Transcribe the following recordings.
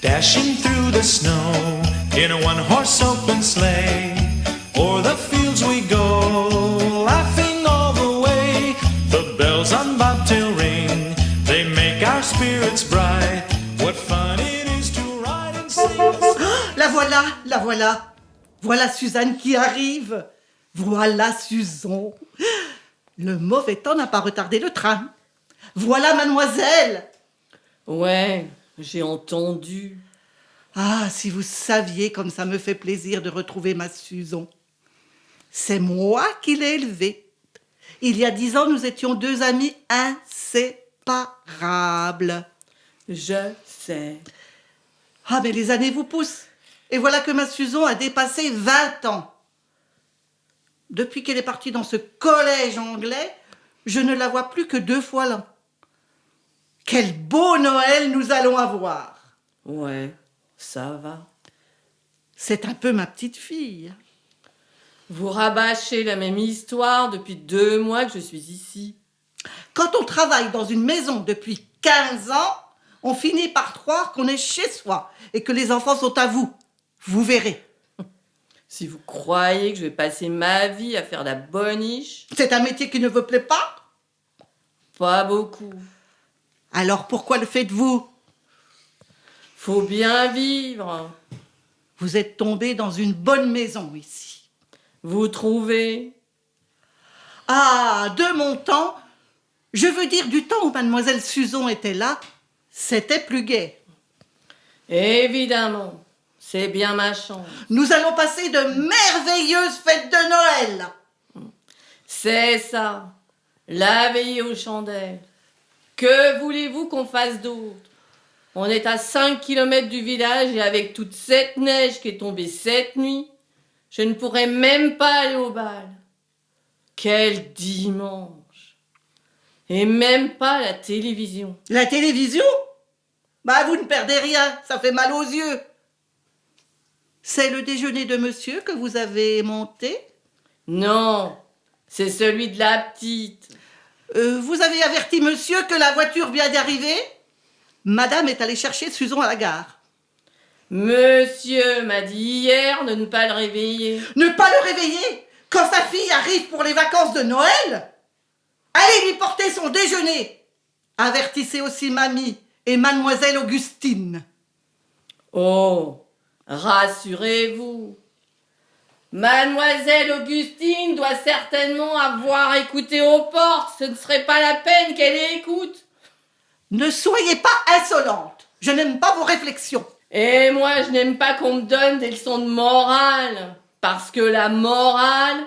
Dashing through the snow in a one-horse open sleigh. O'er the fields we go, laughing all the way. The bells on bobtail ring, they make our spirits bright. What fun it is to ride and sing a song. La voilà, la voilà. Voilà Suzanne qui arrive. Voilà Suzon. Le mauvais temps n'a pas retardé le train. Voilà mademoiselle. Ouais, j'ai entendu. Ah, si vous saviez comme ça me fait plaisir de retrouver ma Suzon. C'est moi qui l'ai élevée. Il y a 10 ans, nous étions 2 amis inséparables. Je sais. Ah, mais les années vous poussent. Et voilà que ma Suzon a dépassé 20 ans. Depuis qu'elle est partie dans ce collège anglais, je ne la vois plus que 2 fois l'an. Quel beau Noël nous allons avoir. Ouais, ça va. C'est un peu ma petite fille. Vous rabâchez la même histoire depuis 2 mois que je suis ici. Quand on travaille dans une maison depuis 15 ans, on finit par croire qu'on est chez soi et que les enfants sont à vous. Vous verrez. Si vous croyez que je vais passer ma vie à faire la boniche, C'est un métier qui ne vous plaît pas? pas beaucoup. Alors pourquoi le faites-vous? Faut bien vivre. Vous êtes tombé dans une bonne maison ici. Vous trouvez? Ah, de mon temps, je veux dire du temps où mademoiselle Suzon était là, c'était plus gai. Évidemment, c'est bien ma chance. Nous allons passer de merveilleuses fêtes de Noël. C'est ça, la veillée aux chandelles. Que voulez-vous qu'on fasse d'autre? On est à 5 kilomètres du village et avec toute cette neige qui est tombée cette nuit, je ne pourrais même pas aller au bal. Quel dimanche! Et même pas la télévision. La télévision? Bah, vous ne perdez rien, ça fait mal aux yeux. C'est le déjeuner de monsieur que vous avez monté? Non, c'est celui de la petite. Vous avez averti monsieur que la voiture vient d'arriver? Madame est allée chercher Suzon à la gare. Monsieur m'a dit hier de ne pas le réveiller. Ne pas le réveiller quand sa fille arrive pour les vacances de Noël? Allez lui porter son déjeuner. Avertissez aussi mamie et mademoiselle Augustine. Oh, rassurez-vous. Mademoiselle Augustine doit certainement avoir écouté aux portes. Ce ne serait pas la peine qu'elle écoute. Ne soyez pas insolente. Je n'aime pas vos réflexions. Et moi, je n'aime pas qu'on me donne des leçons de morale. Parce que la morale...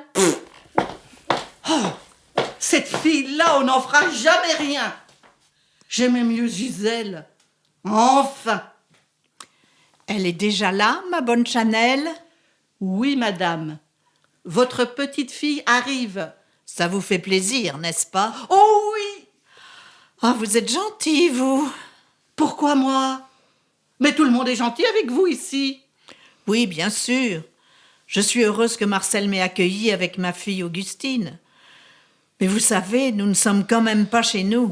Cette fille-là, on n'en fera jamais rien. J'aimais mieux Gisèle. Enfin. Elle est déjà là, ma bonne Chanel? Oui, madame. Votre petite fille arrive. Ça vous fait plaisir, n'est-ce pas? Oh oui. Ah, vous êtes gentil, vous. Pourquoi moi? Mais tout le monde est gentil avec vous ici. Oui, bien sûr. Je suis heureuse que Marcel m'ait accueillie avec ma fille Augustine. Mais vous savez, nous ne sommes quand même pas chez nous.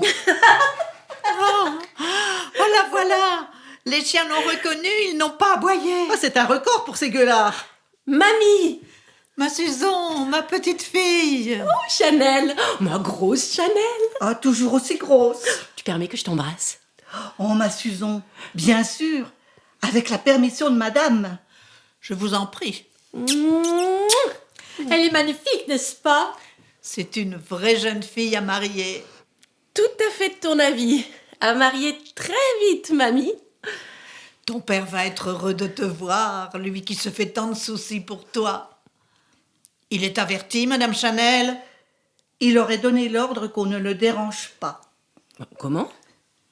Voilà, voilà. Les chiens l'ont reconnu, ils n'ont pas aboyé. Ah, c'est un record pour ces gueulards. Mamie! Ma Suzon, ma petite fille. Oh, Chanel! Ma grosse Chanel! Ah, toujours aussi grosse. Tu permets que je t'embrasse? Oh, ma Suzon, bien sûr, avec la permission de madame. Je vous en prie. Elle est magnifique, n'est-ce pas? C'est une vraie jeune fille à marier. Tout à fait de ton avis. À marier très vite, mamie. Ton père va être heureux de te voir, lui qui se fait tant de soucis pour toi. Il est averti, Madame Chanel? Il aurait donné l'ordre qu'on ne le dérange pas. Comment?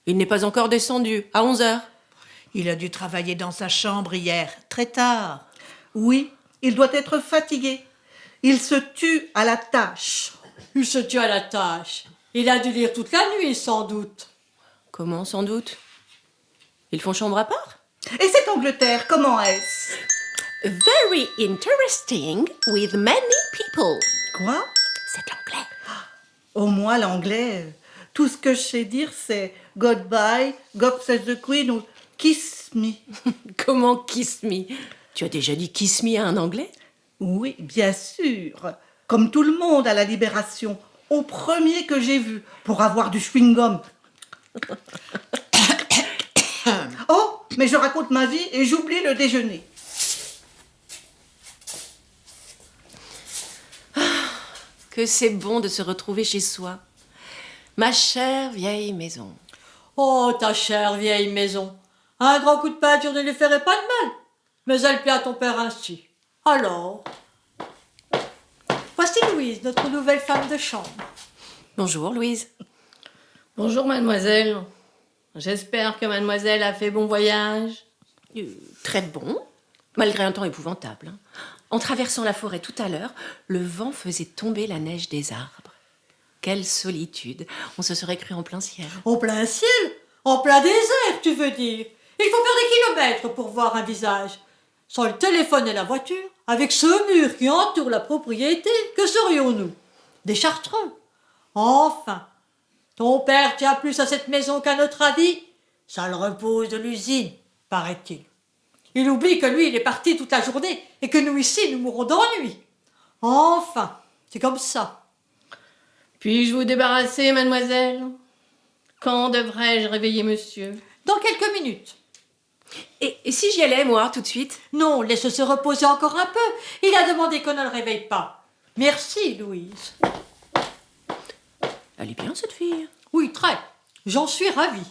Il n'est pas encore descendu, à 11h. Il a dû travailler dans sa chambre hier, très tard. Oui, il doit être fatigué. Il se tue à la tâche. Il se tue à la tâche. Il a dû lire toute la nuit, sans doute. Comment, sans doute? Ils font chambre à part? Et cette Angleterre, comment est-ce? Very interesting with many people. Quoi? C'est l'anglais. Au moins l'anglais, tout ce que je sais dire c'est goodbye, God save the Queen ou Kiss me. Comment kiss me? Tu as déjà dit kiss me à un Anglais? Oui, bien sûr. Comme tout le monde à la Libération, au premier que j'ai vu, pour avoir du chewing-gum. Oh, mais je raconte ma vie et j'oublie le déjeuner. Que c'est bon de se retrouver chez soi. Ma chère vieille maison. Oh, ta chère vieille maison. Un grand coup de peinture ne lui ferait pas de mal. Mais elle plaît à ton père ainsi. Alors, voici Louise, notre nouvelle femme de chambre. Bonjour, Louise. Bonjour, mademoiselle. J'espère que mademoiselle a fait bon voyage. Très bon, malgré un temps épouvantable. Hein. En traversant la forêt tout à l'heure, le vent faisait tomber la neige des arbres. Quelle solitude. On se serait cru en plein ciel. En plein ciel? En plein désert, tu veux dire? Il faut faire des kilomètres pour voir un visage. Sans le téléphone et la voiture, avec ce mur qui entoure la propriété, que serions-nous? Des chartrons. Enfin, ton père tient plus à cette maison qu'à notre avis. Ça le repose de l'usine, paraît-il. Il oublie que lui, il est parti toute la journée et que nous ici, nous mourrons d'ennui. Enfin, c'est comme ça. Puis-je vous débarrasser, mademoiselle? Quand devrais-je réveiller monsieur? Dans quelques minutes. Et si j'y allais, moi, tout de suite? Non, laisse se reposer encore un peu. Il a demandé qu'on ne le réveille pas. Merci, Louise. Elle est bien, cette fille. Oui, très. J'en suis ravie.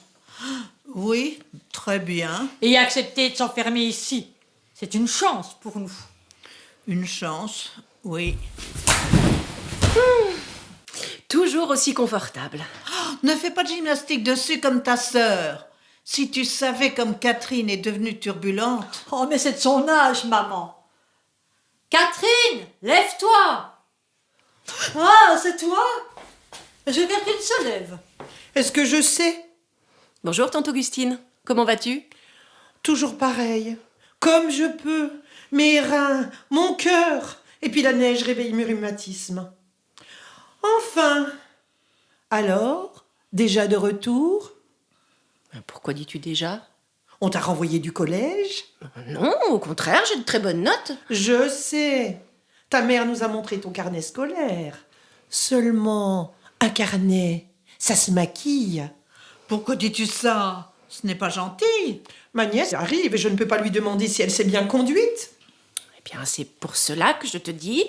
Oui, très bien. Et accepter de s'enfermer ici, c'est une chance pour nous. Une chance, oui. Toujours aussi confortable. Ne fais pas de gymnastique dessus comme ta sœur. Si tu savais comme Catherine est devenue turbulente. Oh, mais c'est de son âge, maman. Catherine, lève-toi. Ah, c'est toi? Je veux bien qu'elle se lève. Est-ce que je sais? Bonjour, tante Augustine. Comment vas-tu? Toujours pareil. Comme je peux. Mes reins, mon cœur. Et puis la neige réveille mes rhumatismes. Enfin. Alors, déjà de retour? Pourquoi dis-tu déjà? On t'a renvoyé du collège? Non, au contraire, j'ai de très bonnes notes. Je sais. Ta mère nous a montré ton carnet scolaire. Seulement, un carnet, ça se maquille. Pourquoi dis-tu ça? Ce n'est pas gentil. Ma nièce arrive et je ne peux pas lui demander si elle s'est bien conduite. Eh bien, c'est pour cela que je te dis,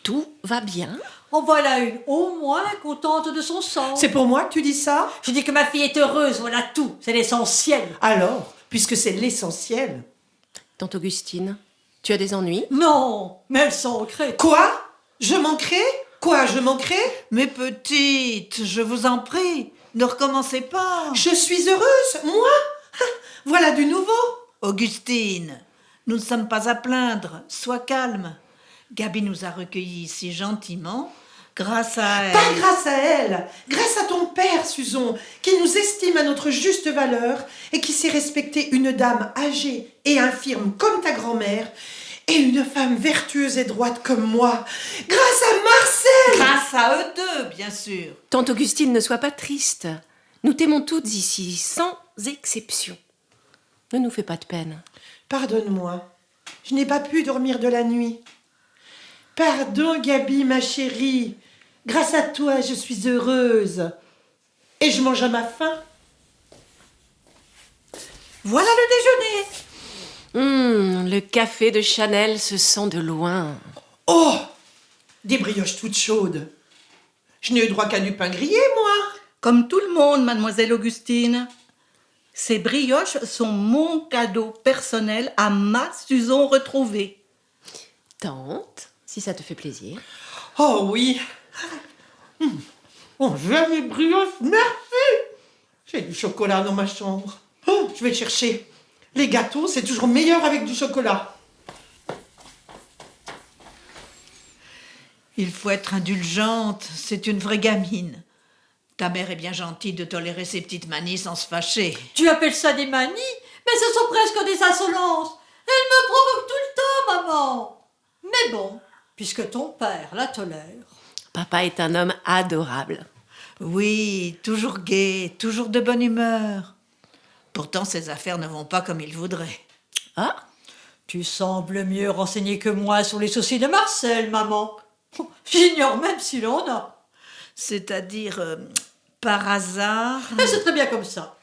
tout va bien. En voilà une, au moins, contente de son sort. C'est pour moi que tu dis ça? Je dis que ma fille est heureuse, voilà tout. C'est l'essentiel. Alors, puisque c'est l'essentiel. Tante Augustine, tu as des ennuis? Non, mais elles sont ancrées. Quoi? Je manquerai? Quoi, je manquerai? Mes petites, je vous en prie, ne recommencez pas. Je suis heureuse, moi? Ah, voilà du nouveau. Augustine, nous ne sommes pas à plaindre, sois calme. Gabi nous a recueillis si gentiment, grâce à elle. Pas grâce à elle, grâce à ton père, Susan, qui nous estime à notre juste valeur et qui sait respecter une dame âgée et infirme comme ta grand-mère et une femme vertueuse et droite comme moi. Grâce à Marcel! Grâce à eux deux, bien sûr. Tante Augustine, ne sois pas triste. Nous t'aimons toutes ici, sans exception. Ne nous fais pas de peine. Pardonne-moi, je n'ai pas pu dormir de la nuit. Pardon, Gabi, ma chérie. Grâce à toi, je suis heureuse. Et je mange à ma faim. Voilà le déjeuner. Le café de Chanel se sent de loin. Oh! Des brioches toutes chaudes. Je n'ai eu droit qu'à du pain grillé, moi. Comme tout le monde, mademoiselle Augustine. Ces brioches sont mon cadeau personnel à ma Susan retrouvée. Tante, si ça te fait plaisir. Oh oui. Oh, j'aime les brioches, merci. J'ai du chocolat dans ma chambre. Oh, je vais le chercher. Les gâteaux, c'est toujours meilleur avec du chocolat. Il faut être indulgente, c'est une vraie gamine. Ta mère est bien gentille de tolérer ses petites manies sans se fâcher. Tu appelles ça des manies? Mais ce sont presque des insolences. Elle me provoque tout le temps, maman. Mais bon, puisque ton père la tolère. Papa est un homme adorable. Oui, toujours gai, toujours de bonne humeur. Pourtant, ses affaires ne vont pas comme il voudrait. Ah, Tu sembles mieux renseignée que moi sur les soucis de Marcel, maman. J'ignore même s'il en a. C'est-à-dire, par hasard... Mais c'est très bien comme ça.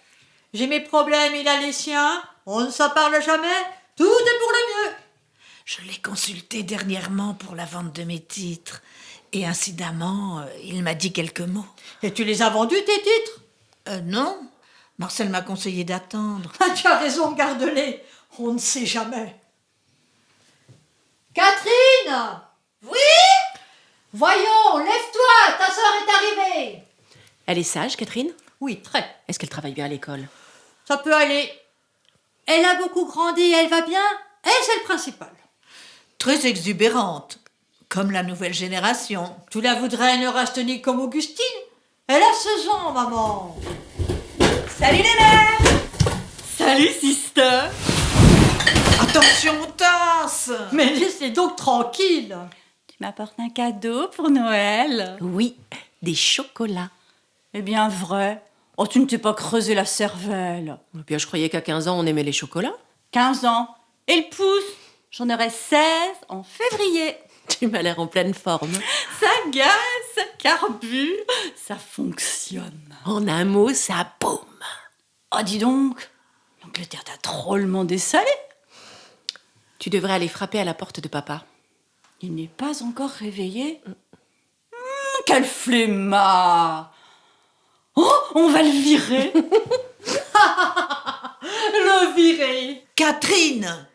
J'ai mes problèmes, il a les siens. On ne s'en parle jamais. Tout est pour le mieux. Je l'ai consulté dernièrement pour la vente de mes titres. Et incidemment, il m'a dit quelques mots. Et tu les as vendus, tes titres? Non, Marcel m'a conseillé d'attendre. Ah, tu as raison, garde-les. On ne sait jamais. Catherine! Oui? Voyons, lève-toi, ta sœur est arrivée. elle est sage, Catherine? Oui, très. Est-ce qu'elle travaille bien à l'école? Ça peut aller. Elle a beaucoup grandi, elle va bien, et c'est le principal. Très exubérante, comme la nouvelle génération. Tu la voudrais ne rajeunir comme Augustine? Elle a 16 ans, maman. Salut les mères! Salut sister! Attention aux tasses! Mais laissez donc tranquille. Tu m'apportes un cadeau pour Noël? Oui, des chocolats. Eh bien, vrai. Oh, tu ne t'es pas creusé la cervelle. Et puis, je croyais qu'à 15 ans, on aimait les chocolats. 15 ans. Et le pouce? J'en aurai 16 en février. Tu m'as l'air en pleine forme. Ça gaze, ça carbure, ça fonctionne. En un mot, ça boum. Oh, dis donc, l'Angleterre t'a drôlement dessalé. Tu devrais aller frapper à la porte de papa. Il n'est pas encore réveillé. Quel flemmard! Oh, on va le virer. Le virer. Catherine!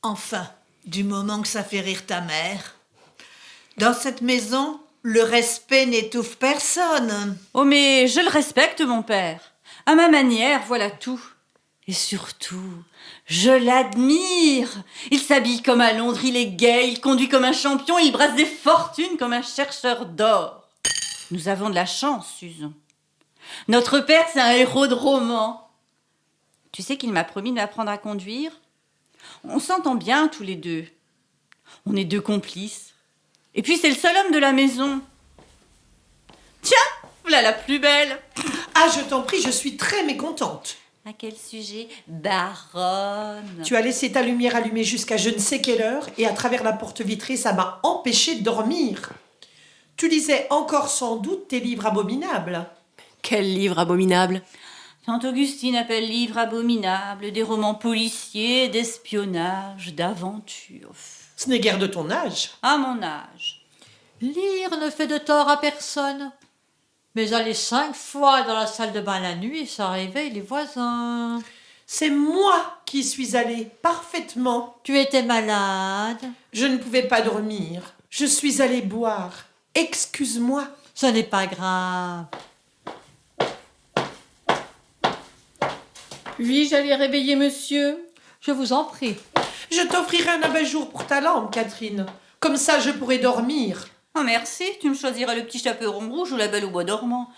Enfin, du moment que ça fait rire ta mère. Dans cette maison, le respect n'étouffe personne. Oh, mais je le respecte, mon père. À ma manière, voilà tout. Et surtout, je l'admire. Il s'habille comme à Londres, il est gai, il conduit comme un champion, il brasse des fortunes comme un chercheur d'or. Nous avons de la chance, Susan. Notre père, c'est un héros de roman. Tu sais qu'il m'a promis de m'apprendre à conduire? On s'entend bien tous les deux. On est deux complices. Et puis c'est le seul homme de la maison. Tiens, voilà la plus belle. Ah, je t'en prie, je suis très mécontente. À quel sujet, baronne? Tu as laissé ta lumière allumée jusqu'à je ne sais quelle heure et à travers la porte vitrée, ça m'a empêché de dormir. Tu lisais encore sans doute tes livres abominables. Quel livre abominable! Tante Augustine appelle livres abominables des romans policiers, d'espionnage, d'aventure. Ce n'est guère de ton âge. À mon âge. Lire ne fait de tort à personne. Mais aller 5 fois dans la salle de bain la nuit, ça réveille les voisins. C'est moi qui suis allée, parfaitement. Tu étais malade. Je ne pouvais pas dormir. Je suis allée boire. Excuse-moi. Ce n'est pas grave. Puis-je aller réveiller monsieur? Je vous en prie. Je t'offrirai un abat-jour pour ta lampe, Catherine. Comme ça, je pourrai dormir. Oh merci, tu me choisiras le petit chaperon rouge ou la belle au bois dormant.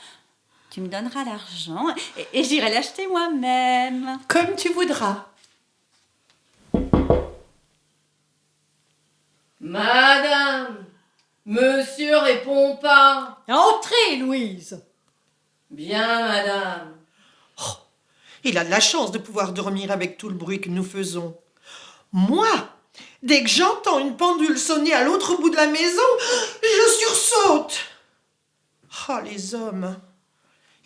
Tu me donneras l'argent et j'irai l'acheter moi-même. Comme tu voudras. Madame, monsieur répond pas. Entrez, Louise. Bien, madame. Il a de la chance de pouvoir dormir avec tout le bruit que nous faisons. Moi, dès que j'entends une pendule sonner à l'autre bout de la maison, je sursaute. Oh, les hommes,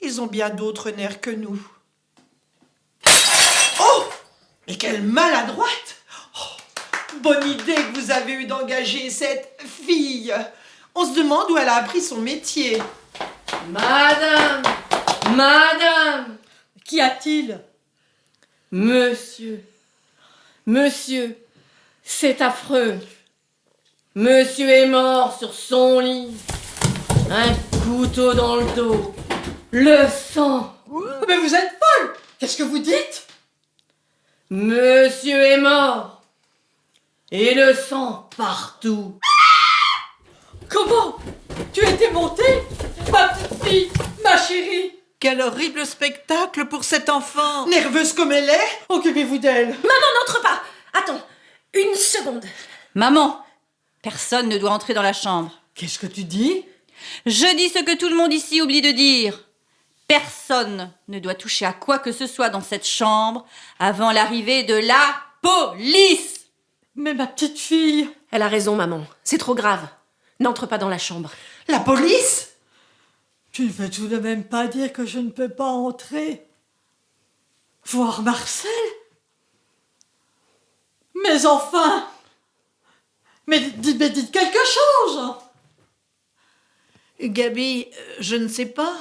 ils ont bien d'autres nerfs que nous. Oh, mais quelle maladroite! Oh, bonne idée que vous avez eue d'engager cette fille. On se demande où elle a appris son métier. Madame, madame, Qu'y a-t-il? monsieur, monsieur, c'est affreux. Monsieur est mort sur son lit. Un couteau dans le dos. Le sang. Mais vous êtes folle! Qu'est-ce que vous dites? Monsieur est mort. Et le sang partout. Comment? Tu étais montée? Ma petite fille, ma chérie. Quel horrible spectacle pour cet enfant! Nerveuse comme elle est, Occupez-vous d'elle. N'entre pas! Attends, une seconde. Maman, personne ne doit entrer dans la chambre. Qu'est-ce que tu dis? Je dis ce que tout le monde ici oublie de dire. Personne ne doit toucher à quoi que ce soit dans cette chambre avant l'arrivée de la police. Mais ma petite fille... Elle a raison, maman. C'est trop grave. N'entre pas dans la chambre. La police? Tu ne veux tout de même pas dire que je ne peux pas entrer voir Marcel? Mais enfin... Mais dites quelque chose. Gabi, je ne sais pas.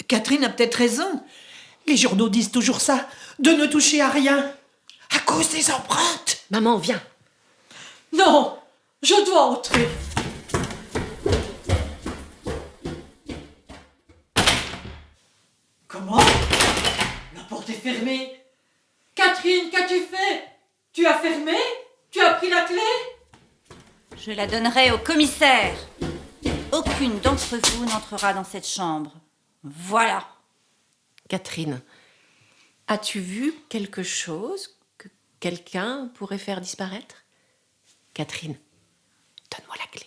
Catherine a peut-être raison. Les journaux disent toujours ça, de ne toucher à rien. À cause des empreintes. Maman, viens. Non, je dois entrer. Comment? La porte est fermée. Catherine, qu'as-tu fait? Tu as fermé? Tu as pris la clé? Je la donnerai au commissaire. Aucune d'entre vous n'entrera dans cette chambre. Voilà. Catherine, as-tu vu quelque chose que quelqu'un pourrait faire disparaître? Catherine, donne-moi la clé.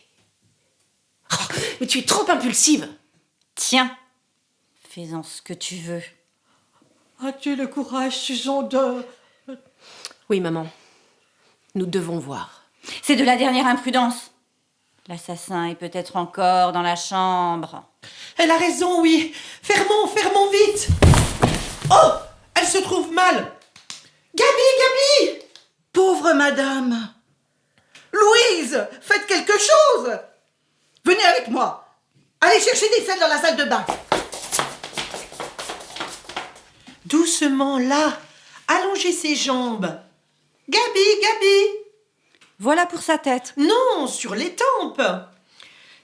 Oh, mais tu es trop impulsive. Tiens, fais-en ce que tu veux. As-tu le courage, Susan, de... Oui, maman. Nous devons voir. C'est de la dernière imprudence. L'assassin est peut-être encore dans la chambre. Elle a raison, oui. Fermons vite. Oh, elle se trouve mal. Gabi! Pauvre madame. Louise, faites quelque chose. Venez avec moi. Allez chercher des selles dans la salle de bain. Doucement, là. Allongez ses jambes. Gabi! Voilà pour sa tête. Non, sur les tempes.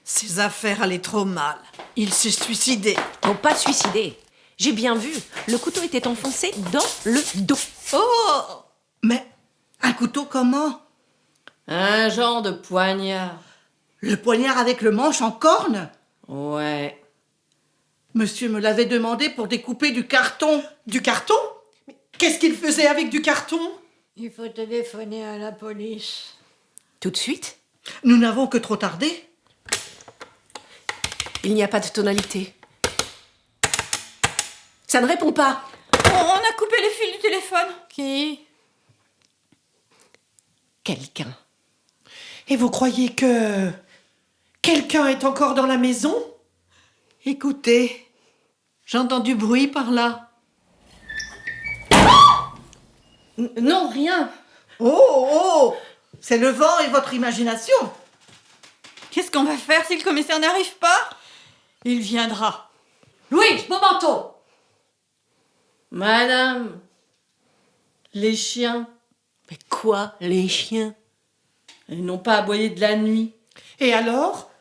Ses affaires allaient trop mal. Il s'est suicidé. Oh, pas suicider. J'ai bien vu. Le couteau était enfoncé dans le dos. Oh! Mais un couteau comment? Un genre de poignard. Le poignard avec le manche en corne? Ouais. Monsieur me l'avait demandé pour découper du carton. Du carton? Mais qu'est-ce qu'il faisait avec du carton? Il faut téléphoner à la police. Tout de suite? Nous n'avons que trop tardé. Il n'y a pas de tonalité. Ça ne répond pas. On a coupé les fils du téléphone. Qui? Quelqu'un. Et vous croyez que... quelqu'un est encore dans la maison? Écoutez, j'entends du bruit par là. Non, rien. Oh! C'est le vent et votre imagination. Qu'est-ce qu'on va faire si le commissaire n'arrive pas? Il viendra. Louise, mon manteau. Madame, les chiens, Mais quoi, les chiens? ils n'ont pas aboyé de la nuit. Et alors?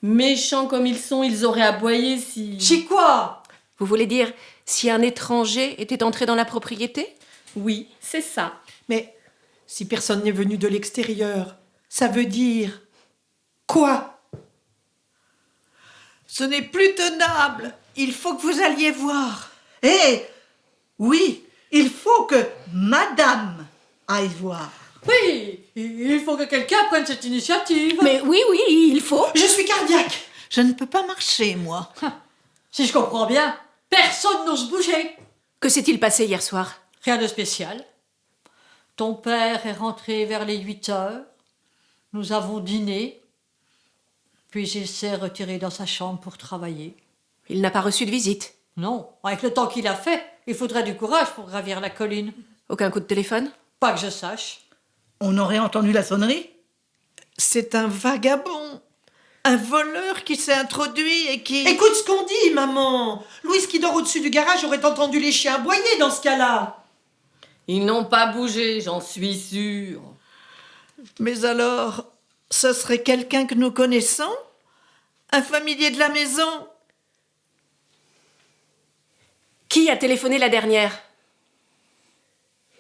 Méchants comme ils sont, ils auraient aboyé si... Chez quoi? Vous voulez dire si un étranger était entré dans la propriété? Oui, c'est ça. Mais si personne n'est venu de l'extérieur, ça veut dire... quoi? Ce n'est plus tenable. Il faut que vous alliez voir. Oui, il faut que madame aille voir. Oui, il faut que quelqu'un prenne cette initiative. Mais oui, il faut. Je suis cardiaque. Je ne peux pas marcher, moi. Si je comprends bien, personne n'ose bouger. Que s'est-il passé hier soir? Rien de spécial. Ton père est rentré vers les 8 heures. Nous avons dîné. Puis il s'est retiré dans sa chambre pour travailler. Il n'a pas reçu de visite. Non, avec le temps qu'il a fait, il faudrait du courage pour gravir la colline. Aucun coup de téléphone? Pas que je sache. On aurait entendu la sonnerie. C'est un vagabond. Un voleur qui s'est introduit et qui... Écoute ce qu'on dit, maman. Louise qui dort au-dessus du garage aurait entendu les chiens aboyer dans ce cas-là. Ils n'ont pas bougé, j'en suis sûre. Mais alors, ce serait quelqu'un que nous connaissons? Un familier de la maison? Qui a téléphoné la dernière?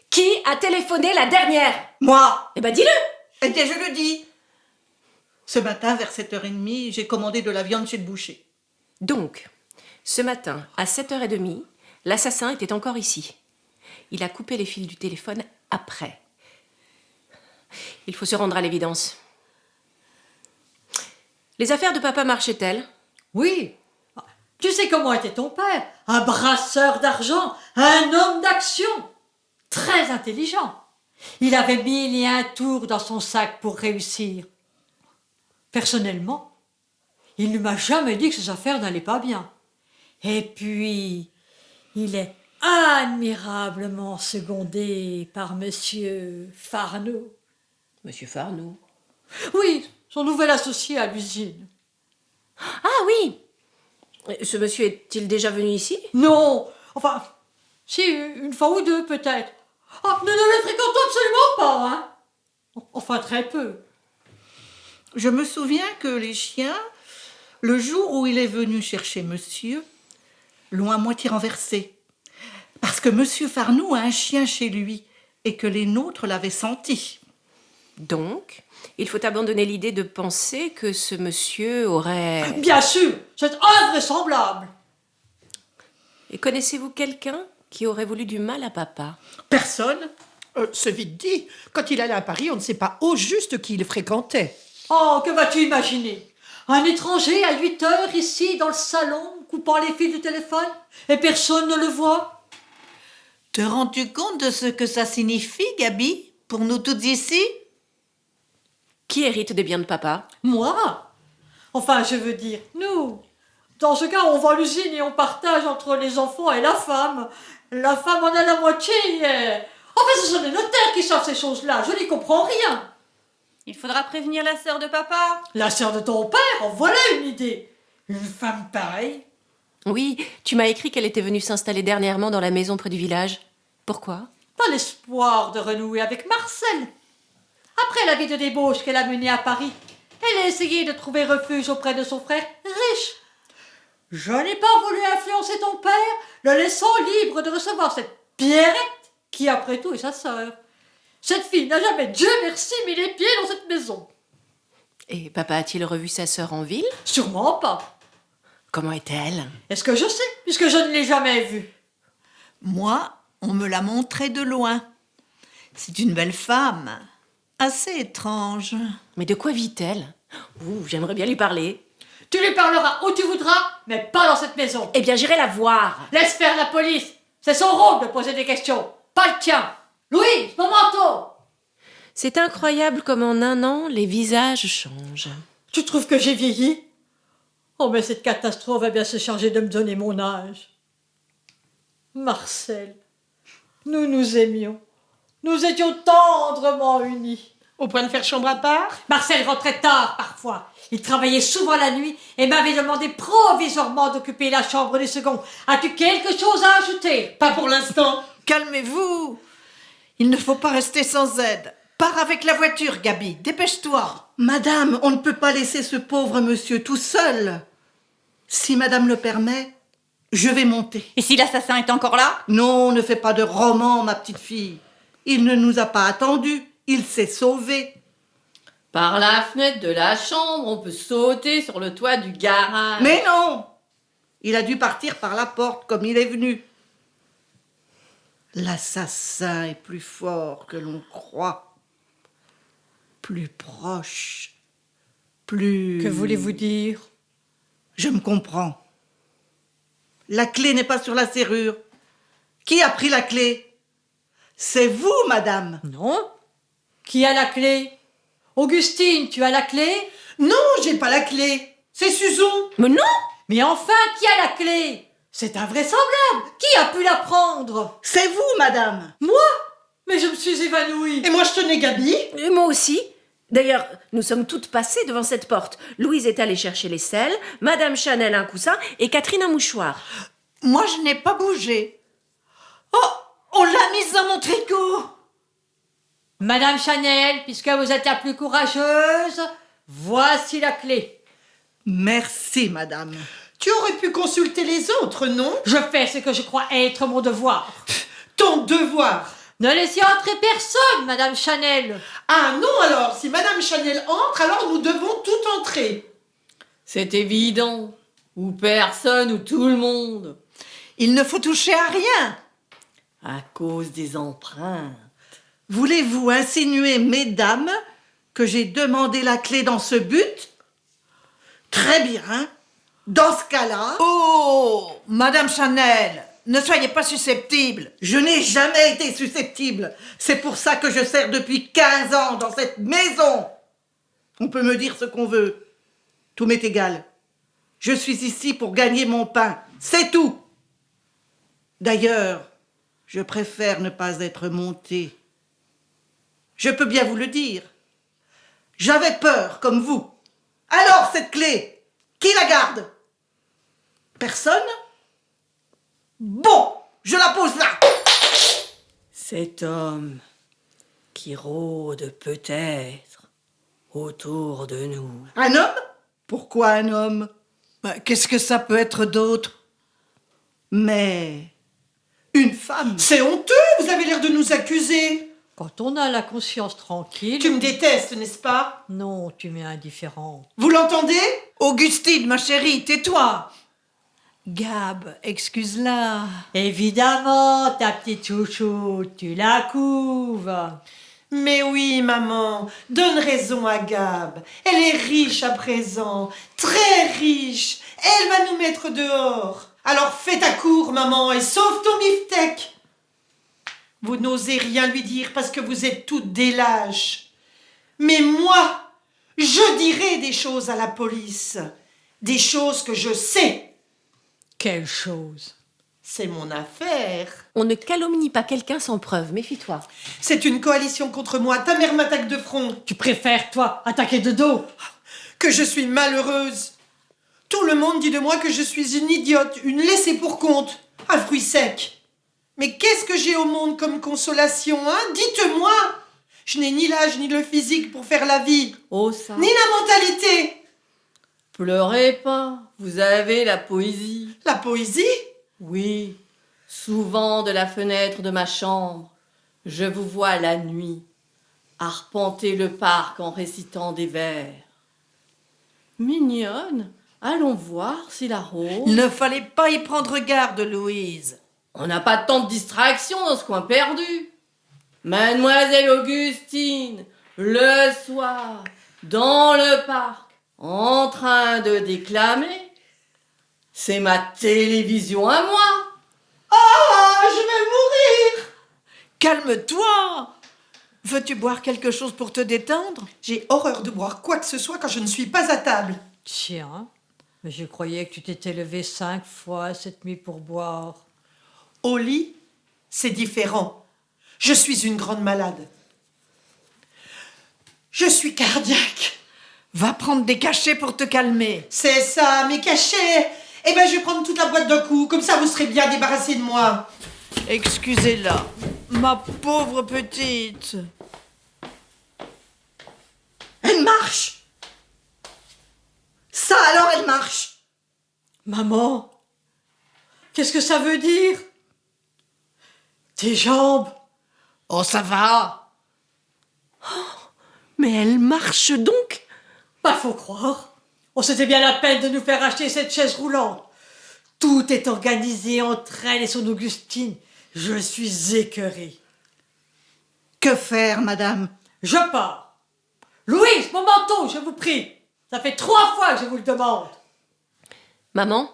Qui a téléphoné la dernière? Moi. Eh ben dis-le! Eh bien, je le dis. Ce matin, vers 7h30, j'ai commandé de la viande chez le boucher. Donc, ce matin, à 7h30, l'assassin était encore ici. Il a coupé les fils du téléphone après. Il faut se rendre à l'évidence. Les affaires de papa marchaient-elles? Oui, Tu sais comment était ton père? Un brasseur d'argent, un homme d'action, très intelligent. Il avait 1001 tours dans son sac pour réussir. Personnellement, il ne m'a jamais dit que ses affaires n'allaient pas bien. Et puis, il est admirablement secondé par Monsieur Farneau. Monsieur Farneau. Oui, son nouvel associé à l'usine. Ah oui. Ce monsieur est-il déjà venu ici? Non, enfin, si, une fois ou deux peut-être. Ah, nous ne le fréquentons absolument pas, hein. Enfin, très peu. Je me souviens que les chiens, le jour où il est venu chercher monsieur, l'ont à moitié renversé. Parce que monsieur Farnoux a un chien chez lui et que les nôtres l'avaient senti. Donc, il faut abandonner l'idée de penser que ce monsieur aurait... Bien sûr, c'est invraisemblable. Et connaissez-vous quelqu'un qui aurait voulu du mal à papa? Personne. C'est vite dit. Quand il allait à Paris, on ne sait pas au juste qui il fréquentait. Oh, que vas-tu imaginer? Un étranger à 8 heures ici dans le salon, coupant les fils du téléphone, et personne ne le voit? Te rends-tu compte de ce que ça signifie, Gabi, pour nous toutes ici? Qui hérite des biens de papa? Moi? Enfin, je veux dire, nous. Dans ce cas, on vend l'usine et on partage entre les enfants et la femme. La femme en a la moitié. Enfin, ce sont les notaires qui savent ces choses-là. Je n'y comprends rien. Il faudra prévenir la sœur de papa. La sœur de ton père, en voilà une idée. Une femme pareille. Oui, tu m'as écrit qu'elle était venue s'installer dernièrement dans la maison près du village. Pourquoi? Pas l'espoir de renouer avec Marcel. Après la vie de débauche qu'elle a menée à Paris, elle a essayé de trouver refuge auprès de son frère riche. Je n'ai pas voulu influencer ton père, le laissant libre de recevoir cette Pierrette, qui après tout est sa sœur. Cette fille n'a jamais, Dieu merci, mis les pieds dans cette maison. Et papa a-t-il revu sa sœur en ville? Sûrement pas. Comment est-elle? Est-ce que je sais, puisque je ne l'ai jamais vue? Moi, on me l'a montrée de loin. C'est une belle femme, assez étrange. Mais de quoi vit-elle? J'aimerais bien lui parler. Tu lui parleras où tu voudras, mais pas dans cette maison. Eh bien, j'irai la voir. Laisse faire la police. C'est son rôle de poser des questions, pas le tien. Louise, mon manteau. C'est incroyable comme en un an, les visages changent. Tu trouves que j'ai vieilli? Oh, mais cette catastrophe va bien se charger de me donner mon âge. Marcel, nous nous aimions. Nous étions tendrement unis. Au point de faire chambre à part? Marcel rentrait tard parfois. Il travaillait souvent la nuit et m'avait demandé provisoirement d'occuper la chambre du second. As-tu quelque chose à ajouter? Pas pour l'instant. Calmez-vous. Il ne faut pas rester sans aide. Pars avec la voiture, Gabi. Dépêche-toi. Madame, on ne peut pas laisser ce pauvre monsieur tout seul. Si madame le permet, je vais monter. Et si l'assassin est encore là? Non, ne fais pas de roman, ma petite fille. Il ne nous a pas attendus. Il s'est sauvé. Par la fenêtre de la chambre, on peut sauter sur le toit du garage. Mais non! Il a dû partir par la porte comme il est venu. L'assassin est plus fort que l'on croit. Plus proche. Plus... Que voulez-vous dire? Je me comprends. La clé n'est pas sur la serrure. Qui a pris la clé? C'est vous, madame. Non. Qui a la clé? Augustine, tu as la clé? Non, j'ai pas la clé. C'est Suzon. Mais non! Mais enfin, qui a la clé? C'est invraisemblable. Qui a pu la prendre? C'est vous, madame. Moi? Mais je me suis évanouie. Et moi, je tenais Gabi. Et moi aussi. D'ailleurs, nous sommes toutes passées devant cette porte. Louise est allée chercher les selles, Madame Chanel un coussin et Catherine un mouchoir. Moi, je n'ai pas bougé. Oh, on l'a mise dans mon tricot. Madame Chanel, puisque vous êtes la plus courageuse, voici la clé. Merci, madame. Tu aurais pu consulter les autres, non? Je fais ce que je crois être mon devoir. Ton devoir. Ne laissez entrer personne, Madame Chanel. Ah non alors, si Madame Chanel entre, alors nous devons tout entrer. C'est évident. Ou personne, ou tout le monde. Il ne faut toucher à rien. À cause des empreintes. Voulez-vous insinuer, mesdames, que j'ai demandé la clé dans ce but? Très bien. Dans ce cas-là, Oh, Madame Chanel, ne soyez pas susceptible. je n'ai jamais été susceptible. C'est pour ça que je sers depuis 15 ans dans cette maison. On peut me dire ce qu'on veut. Tout m'est égal. Je suis ici pour gagner mon pain. C'est tout. D'ailleurs, je préfère ne pas être montée. Je peux bien vous le dire. J'avais peur, comme vous. Alors, cette clé, qui la garde? Personne? Bon, je la pose là. Cet homme qui rôde peut-être autour de nous. Un homme? Pourquoi un homme? Qu'est-ce que ça peut être d'autre? Mais une femme. C'est honteux, vous avez l'air de nous accuser. Quand on a la conscience tranquille... Tu me détestes, n'est-ce pas? Non, tu m'es indifférente. Vous l'entendez? Augustine, ma chérie, tais-toi. Gab, excuse-la. Évidemment, ta petite chouchoute, tu la couves. Mais oui, maman, donne raison à Gab. Elle est riche à présent, très riche. Elle va nous mettre dehors. Alors fais ta cour, maman, et sauve ton beefsteak. Vous n'osez rien lui dire parce que vous êtes toutes des lâches. Mais moi, je dirai des choses à la police. Des choses que je sais. Quelle chose. C'est mon affaire. On ne calomnie pas quelqu'un sans preuve, méfie-toi. C'est une coalition contre moi. Ta mère m'attaque de front. Tu préfères, toi, attaquer de dos. Que je suis malheureuse. Tout le monde dit de moi que je suis une idiote, une laissée pour compte, un fruit sec. Mais qu'est-ce que j'ai au monde comme consolation, hein? Dites-moi. Je n'ai ni l'âge ni le physique pour faire la vie, Oh ça. ni la mentalité. Pleurez pas, vous avez la poésie. La poésie? Oui, souvent de la fenêtre de ma chambre, je vous vois la nuit, arpenter le parc en récitant des vers. Mignonne, allons voir si la rose... Il ne fallait pas y prendre garde, Louise. On n'a pas tant de distractions dans ce coin perdu. Mademoiselle Augustine, le soir, dans le parc, en train de déclamer, c'est ma télévision à moi. Ah, je vais mourir. Calme-toi. Veux-tu boire quelque chose pour te détendre? J'ai horreur de boire quoi que ce soit quand je ne suis pas à table. Tiens, mais je croyais que tu t'étais levé 5 fois cette nuit pour boire. Au lit, c'est différent. Je suis une grande malade. Je suis cardiaque. Va prendre des cachets pour te calmer. C'est ça, mes cachets. Eh ben, je vais prendre toute la boîte d'un coup. Comme ça, vous serez bien débarrassés de moi. Excusez-la, ma pauvre petite. Elle marche. Ça alors, elle marche. Maman, qu'est-ce que ça veut dire? Tes jambes. Oh, ça va. Mais elle marche donc. Bah, faut croire. Oh, c'était bien la peine de nous faire acheter cette chaise roulante. Tout est organisé entre elle et son Augustine. Je suis écœurée. Que faire, madame? Je pars. Louise, mon manteau, je vous prie. Ça fait 3 fois que je vous le demande. Maman,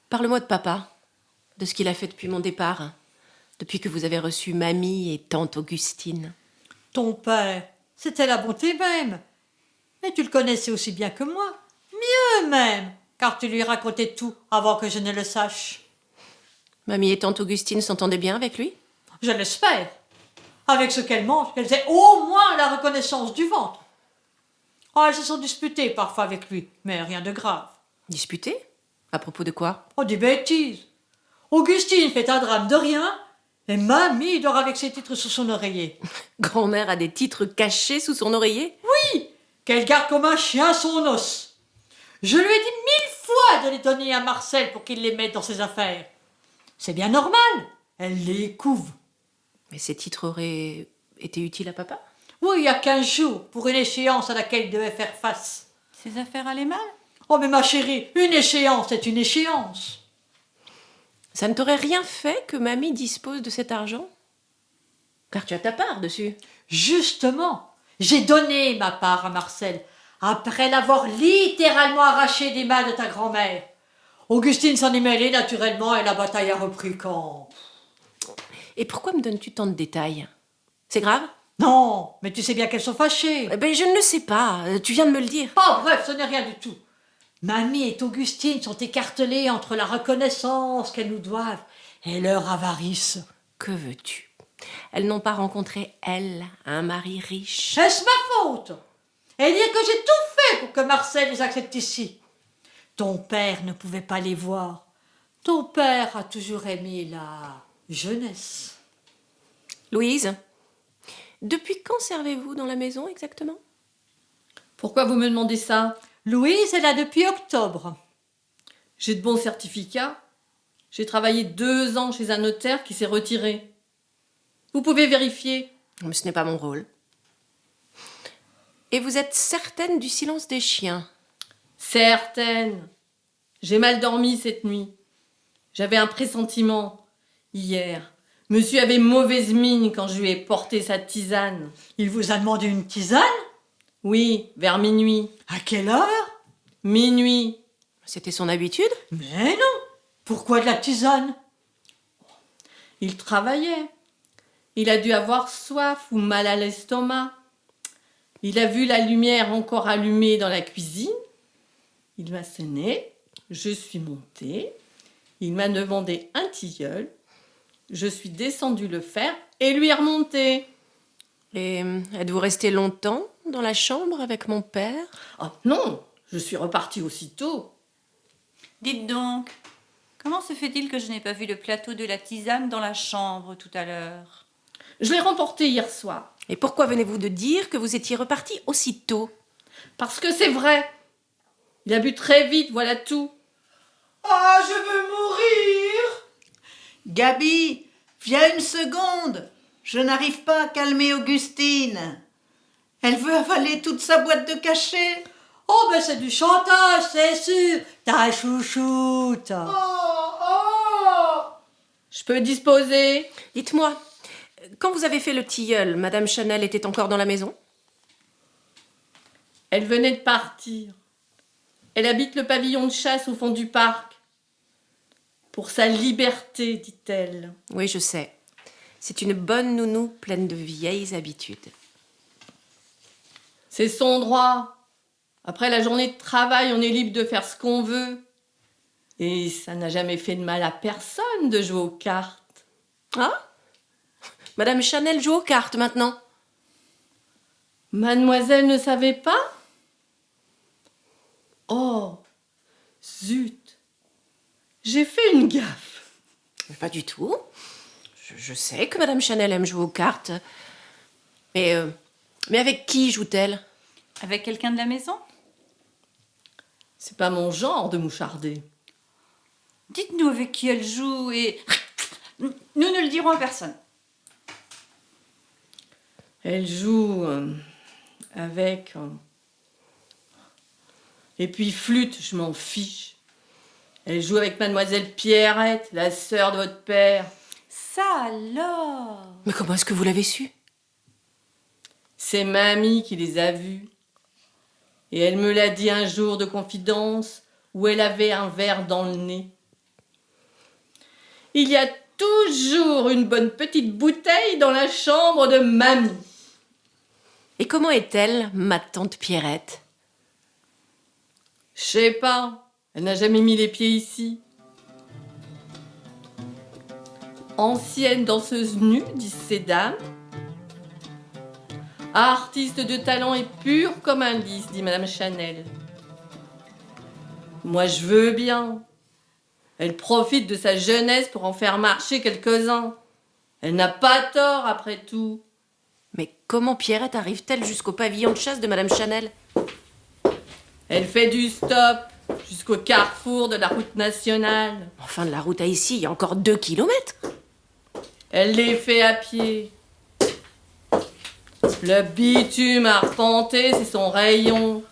parle-moi de papa, de ce qu'il a fait depuis mon départ, depuis que vous avez reçu mamie et tante Augustine. Ton père, c'était la bonté même. Mais tu le connaissais aussi bien que moi. Mieux même, car tu lui racontais tout avant que je ne le sache. Mamie et tante Augustine s'entendaient bien avec lui? Je l'espère. Avec ce qu'elle mange, elles aient au moins la reconnaissance du ventre. Oh, elles se sont disputées parfois avec lui, mais rien de grave. Disputés? À propos de quoi? Oh, des bêtises. Augustine fait un drame de rien, et mamie dort avec ses titres sous son oreiller. Grand-mère a des titres cachés sous son oreiller? Qu'elle garde comme un chien son os. Je lui ai dit 1000 fois de les donner à Marcel pour qu'il les mette dans ses affaires. C'est bien normal, elle les couve. Mais ces titres auraient été utiles à papa? Oui, il y a 15 jours, pour une échéance à laquelle il devait faire face. Ces affaires allaient mal? Oh, mais ma chérie, une échéance est une échéance. Ça ne t'aurait rien fait que mamie dispose de cet argent? Car tu as ta part dessus. Justement, j'ai donné ma part à Marcel, après l'avoir littéralement arraché des mains de ta grand-mère. Augustine s'en est mêlée naturellement et la bataille a repris camp. Et pourquoi me donnes-tu tant de détails? C'est grave? Non, mais tu sais bien qu'elles sont fâchées. Eh ben, je ne le sais pas. Tu viens de me le dire. Oh, bref, ce n'est rien du tout. Mamie et Augustine sont écartelées entre la reconnaissance qu'elles nous doivent et leur avarice. Que veux-tu? Elles n'ont pas rencontré, elles, un mari riche. Est-ce ma faute? Et dire que j'ai tout fait pour que Marcel les accepte ici. Ton père ne pouvait pas les voir. Ton père a toujours aimé la jeunesse. Louise, depuis quand servez-vous dans la maison exactement? Pourquoi vous me demandez ça? Louise est là depuis octobre. J'ai de bons certificats. J'ai travaillé 2 ans chez un notaire qui s'est retiré. Vous pouvez vérifier. Mais ce n'est pas mon rôle. Et vous êtes certaine du silence des chiens? Certaine. J'ai mal dormi cette nuit. J'avais un pressentiment. Hier, monsieur avait mauvaise mine quand je lui ai porté sa tisane. Il vous a demandé une tisane? Oui, vers minuit. À quelle heure? Minuit. C'était son habitude? Mais non. Pourquoi de la tisane? Il travaillait. Il a dû avoir soif ou mal à l'estomac. Il a vu la lumière encore allumée dans la cuisine. Il m'a sonné. Je suis montée. Il m'a demandé un tilleul. Je suis descendue le faire et lui remontée. Et êtes-vous restée longtemps dans la chambre avec mon père? Oh non, je suis repartie aussitôt. Dites donc, comment se fait-il que je n'ai pas vu le plateau de la tisane dans la chambre tout à l'heure? Je l'ai remporté hier soir. Et pourquoi venez-vous de dire que vous étiez reparti aussitôt? Parce que c'est vrai. Il a bu très vite, voilà tout. Ah, je veux mourir! Gabi, viens une seconde. Je n'arrive pas à calmer Augustine. Elle veut avaler toute sa boîte de cachet. Oh, ben c'est du chantage, c'est sûr. Ta chouchoute. Je peux disposer. Dites-moi, quand vous avez fait le tilleul, Madame Chanel était encore dans la maison? Elle venait de partir. Elle habite le pavillon de chasse au fond du parc. Pour sa liberté, dit-elle. Oui, je sais. C'est une bonne nounou pleine de vieilles habitudes. C'est son droit. Après la journée de travail, on est libre de faire ce qu'on veut. Et ça n'a jamais fait de mal à personne de jouer aux cartes. Ah? Madame Chanel joue aux cartes maintenant? Mademoiselle ne savait pas? Oh, zut. J'ai fait une gaffe. Mais pas du tout. Je sais que Madame Chanel aime jouer aux cartes. Mais avec qui joue-t-elle? Avec quelqu'un de la maison? C'est pas mon genre de moucharder. Dites-nous avec qui elle joue et... Nous ne le dirons à personne. Elle joue avec... Et puis flûte, je m'en fiche. Elle joue avec Mademoiselle Pierrette, la sœur de votre père. Ça alors? Mais comment est-ce que vous l'avez su? C'est mamie qui les a vus. Et elle me l'a dit un jour de confidence où elle avait un verre dans le nez. Il y a toujours une bonne petite bouteille dans la chambre de mamie. Et comment est-elle, ma tante Pierrette? Je sais pas, elle n'a jamais mis les pieds ici. Ancienne danseuse nue, disent ces dames. Artiste de talent et pure comme un lys, dit Madame Chanel. Moi, je veux bien. Elle profite de sa jeunesse pour en faire marcher quelques-uns. Elle n'a pas tort, après tout. Mais comment Pierrette arrive-t-elle jusqu'au pavillon de chasse de Madame Chanel? Elle fait du stop jusqu'au carrefour de la route nationale. Enfin, de la route à ici, il y a encore 2 kilomètres. Elle les fait à pied. Le bitume arpenté, c'est son rayon.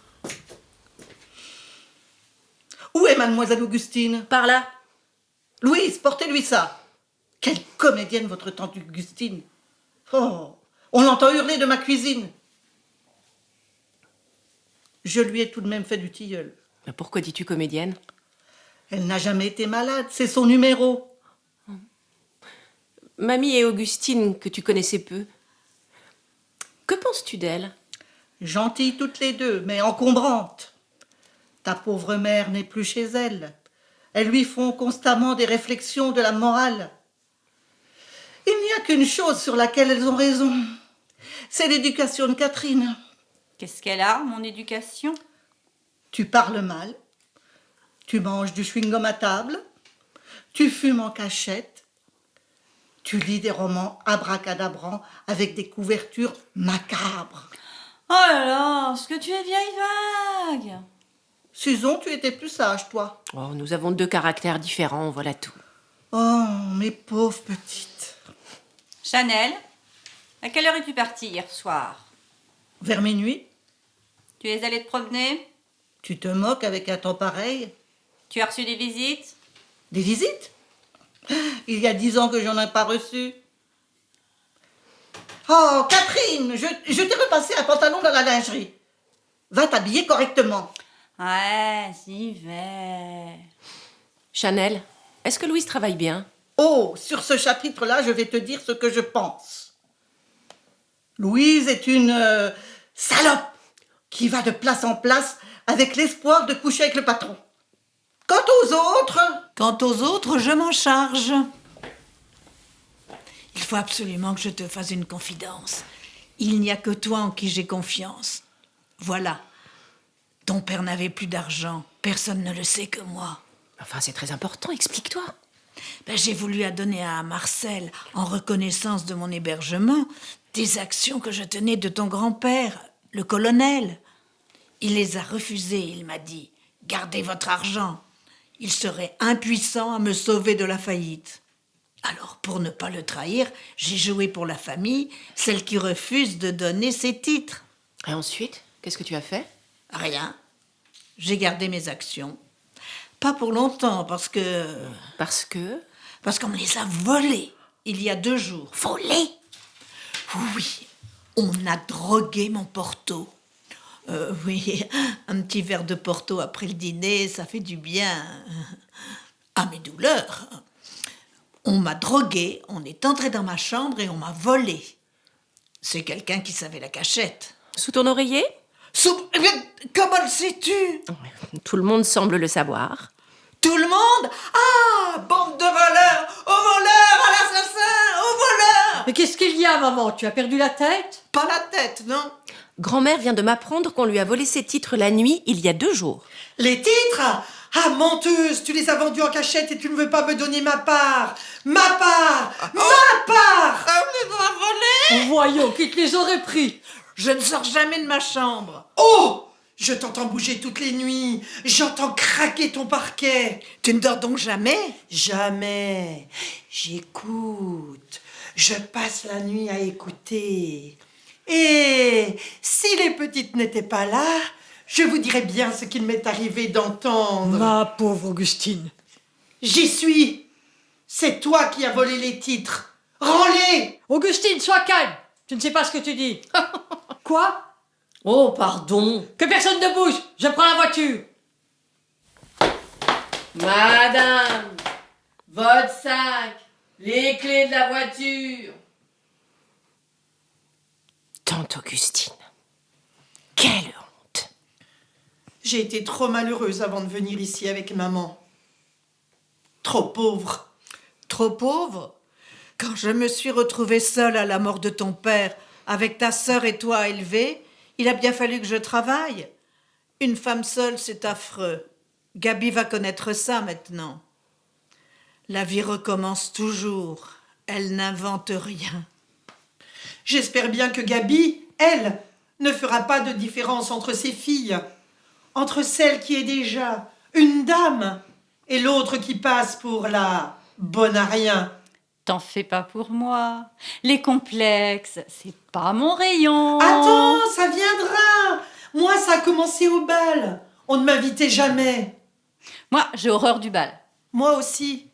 Où est mademoiselle Augustine? Par là. Louise, portez-lui ça. Quelle comédienne, votre tante Augustine. Oh, on l'entend hurler de ma cuisine. Je lui ai tout de même fait du tilleul. Mais pourquoi dis-tu comédienne? Elle n'a jamais été malade, c'est son numéro. Mamie et Augustine, que tu connaissais peu. Que penses-tu d'elle? Gentilles toutes les deux, mais encombrantes. Ta pauvre mère n'est plus chez elle. Elles lui font constamment des réflexions de la morale. Il n'y a qu'une chose sur laquelle elles ont raison. C'est l'éducation de Catherine. Qu'est-ce qu'elle a, mon éducation? Tu parles mal, tu manges du chewing-gum à table, tu fumes en cachette, tu lis des romans abracadabrants avec des couvertures macabres. Oh là là, ce que tu es vieille vague! Susan, tu étais plus sage, toi. Oh, nous avons 2 caractères différents, voilà tout. Oh, mes pauvres petites. Chanel, à quelle heure es-tu partie hier soir? Vers minuit, Tu es allée te promener? tu te moques avec un temps pareil. Tu as reçu des visites? Des visites? Il y a 10 ans que j'en ai pas reçu. Oh, Catherine, je t'ai repassé un pantalon dans la lingerie. Va t'habiller correctement. Ouais, j'y vais. Chanel, est-ce que Louise travaille bien? Oh, sur ce chapitre-là, je vais te dire ce que je pense. Louise est une salope qui va de place en place avec l'espoir de coucher avec le patron. Quant aux autres, Je m'en charge. Il faut absolument que je te fasse une confidence. Il n'y a que toi en qui j'ai confiance. Voilà. Ton père n'avait plus d'argent. Personne ne le sait que moi. Enfin, c'est très important, explique-toi. J'ai voulu donner à Marcel, en reconnaissance de mon hébergement, des actions que je tenais de ton grand-père, le colonel. Il les a refusées, il m'a dit. Gardez votre argent. Il serait impuissant à me sauver de la faillite. Alors, pour ne pas le trahir, j'ai joué pour la famille, celle qui refuse de donner ses titres. Et ensuite, qu'est-ce que tu as fait? Rien. J'ai gardé mes actions. Pas pour longtemps, parce qu'on me les a volées il y a 2 jours. Volées? Oui, on a drogué mon Porto. Oui, un petit verre de Porto après le dîner, ça fait du bien. À mes douleurs. On m'a drogué, on est entré dans ma chambre et on m'a volé. C'est quelqu'un qui savait la cachette. Sous ton oreiller? Comment le sais-tu? Tout le monde semble le savoir. Tout le monde? Ah, bande de voleurs! Aux voleurs, à l'assassin, aux voleurs! Mais qu'est-ce qu'il y a, maman? Tu as perdu la tête? Pas la tête, non? Grand-mère vient de m'apprendre qu'on lui a volé ses titres la nuit, il y a 2 jours. Les titres? Ah, menteuse, tu les as vendus en cachette et tu ne veux pas me donner ma part. Ma part! Ma part! Voyons, qui te les aurait pris? Je ne sors jamais de ma chambre. Oh! Je t'entends bouger toutes les nuits. J'entends craquer ton parquet. Tu ne dors donc jamais? Jamais. J'écoute. Je passe la nuit à écouter. Et si les petites n'étaient pas là, je vous dirais bien ce qu'il m'est arrivé d'entendre. Ma pauvre Augustine. J'y suis. C'est toi qui as volé les titres. Rends-les. Augustine, sois calme. Tu ne sais pas ce que tu dis. Quoi? Oh, pardon. Que personne ne bouge. Je prends la voiture. Madame, votre sac, les clés de la voiture. Tante Augustine, quelle honte! J'ai été trop malheureuse avant de venir ici avec maman. Trop pauvre. Trop pauvre? Quand je me suis retrouvée seule à la mort de ton père, avec ta sœur et toi à élever, il a bien fallu que je travaille. Une femme seule, c'est affreux. Gabi va connaître ça maintenant. La vie recommence toujours. Elle n'invente rien. J'espère bien que Gabi, elle, ne fera pas de différence entre ses filles. Entre celle qui est déjà une dame et l'autre qui passe pour la bonne à rien. T'en fais pas pour moi. Les complexes, c'est pas mon rayon. Attends, ça viendra. Moi, ça a commencé au bal. On ne m'invitait jamais. Moi, j'ai horreur du bal. Moi aussi.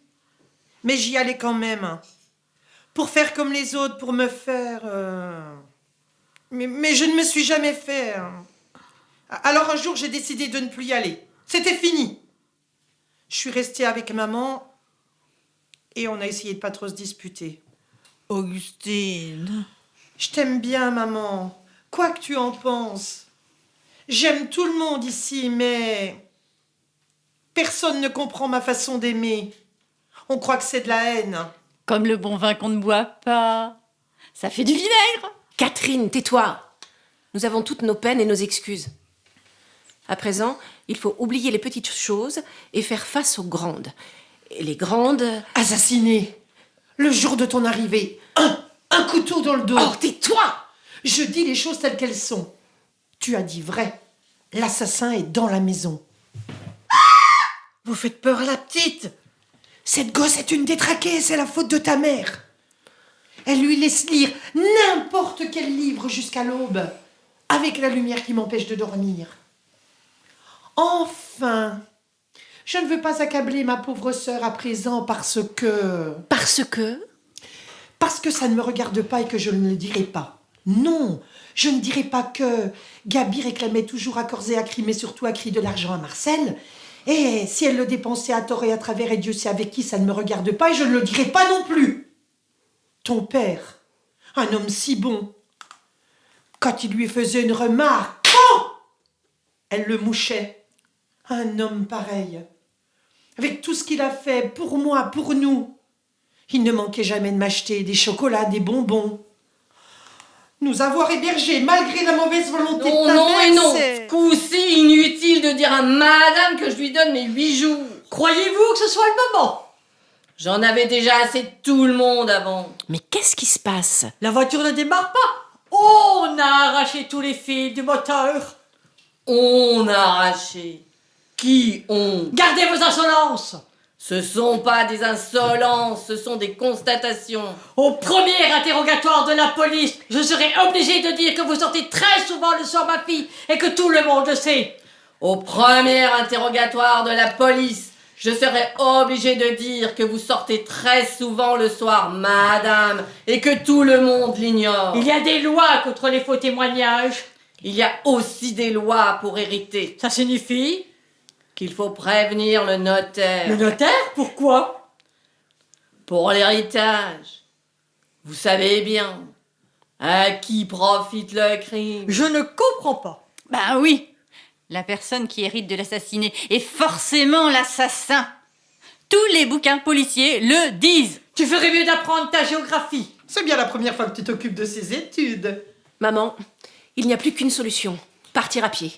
Mais j'y allais quand même. Pour faire comme les autres, pour me faire... Mais je ne me suis jamais fait. Alors un jour, j'ai décidé de ne plus y aller. C'était fini. Je suis restée avec maman et on a essayé de pas trop se disputer. Augustine. Je t'aime bien, maman. Quoi que tu en penses. J'aime tout le monde ici, mais personne ne comprend ma façon d'aimer. On croit que c'est de la haine. Comme le bon vin qu'on ne boit pas. Ça fait du vinaigre. Catherine, tais-toi. Nous avons toutes nos peines et nos excuses. À présent, il faut oublier les petites choses et faire face aux grandes. Et les grandes... Assassiné. Le jour de ton arrivée. Un couteau dans le dos. Oh, tais-toi! Je dis les choses telles qu'elles sont. Tu as dit vrai. L'assassin est dans la maison. Vous faites peur à la petite. Cette gosse est une détraquée, c'est la faute de ta mère. Elle lui laisse lire n'importe quel livre jusqu'à l'aube, avec la lumière qui m'empêche de dormir. Enfin, je ne veux pas accabler ma pauvre sœur à présent parce que ça ne me regarde pas et que je ne le dirai pas. Non, je ne dirai pas que Gabi réclamait toujours à corps et à cri, mais surtout à cri de l'argent à Marcel. Et si elle le dépensait à tort et à travers, et Dieu sait avec qui, ça ne me regarde pas et je ne le dirai pas non plus. Ton père, un homme si bon, quand il lui faisait une remarque, elle le mouchait. Un homme pareil, avec tout ce qu'il a fait pour moi, pour nous, il ne manquait jamais de m'acheter des chocolats, des bonbons. Nous avoir hébergés malgré la mauvaise volonté de ta Non mère, et non. c'est... Ce coup-ci, inutile de dire à madame que je lui donne mes 8 jours. Croyez-vous que ce soit le moment? J'en avais déjà assez de tout le monde avant. Mais qu'est-ce qui se passe? La voiture ne démarre pas. On a arraché tous les fils du moteur. On a arraché. Qui on? Gardez vos insolences. Ce sont pas des insolences, ce sont des constatations. Au premier interrogatoire de la police, je serai obligé de dire que vous sortez très souvent le soir, ma fille, et que tout le monde le sait. Au premier interrogatoire de la police, je serai obligé de dire que vous sortez très souvent le soir, madame, et que tout le monde l'ignore. Il y a des lois contre les faux témoignages. Il y a aussi des lois pour hériter. Ça signifie? Qu'il faut prévenir le notaire. Le notaire? Pourquoi? Pour l'héritage. Vous savez bien à qui profite le crime. Je ne comprends pas. Ben oui. La personne qui hérite de l'assassiné est forcément l'assassin. Tous les bouquins policiers le disent. Tu ferais mieux d'apprendre ta géographie. C'est bien la première fois que tu t'occupes de ces études. Maman, il n'y a plus qu'une solution. Partir à pied.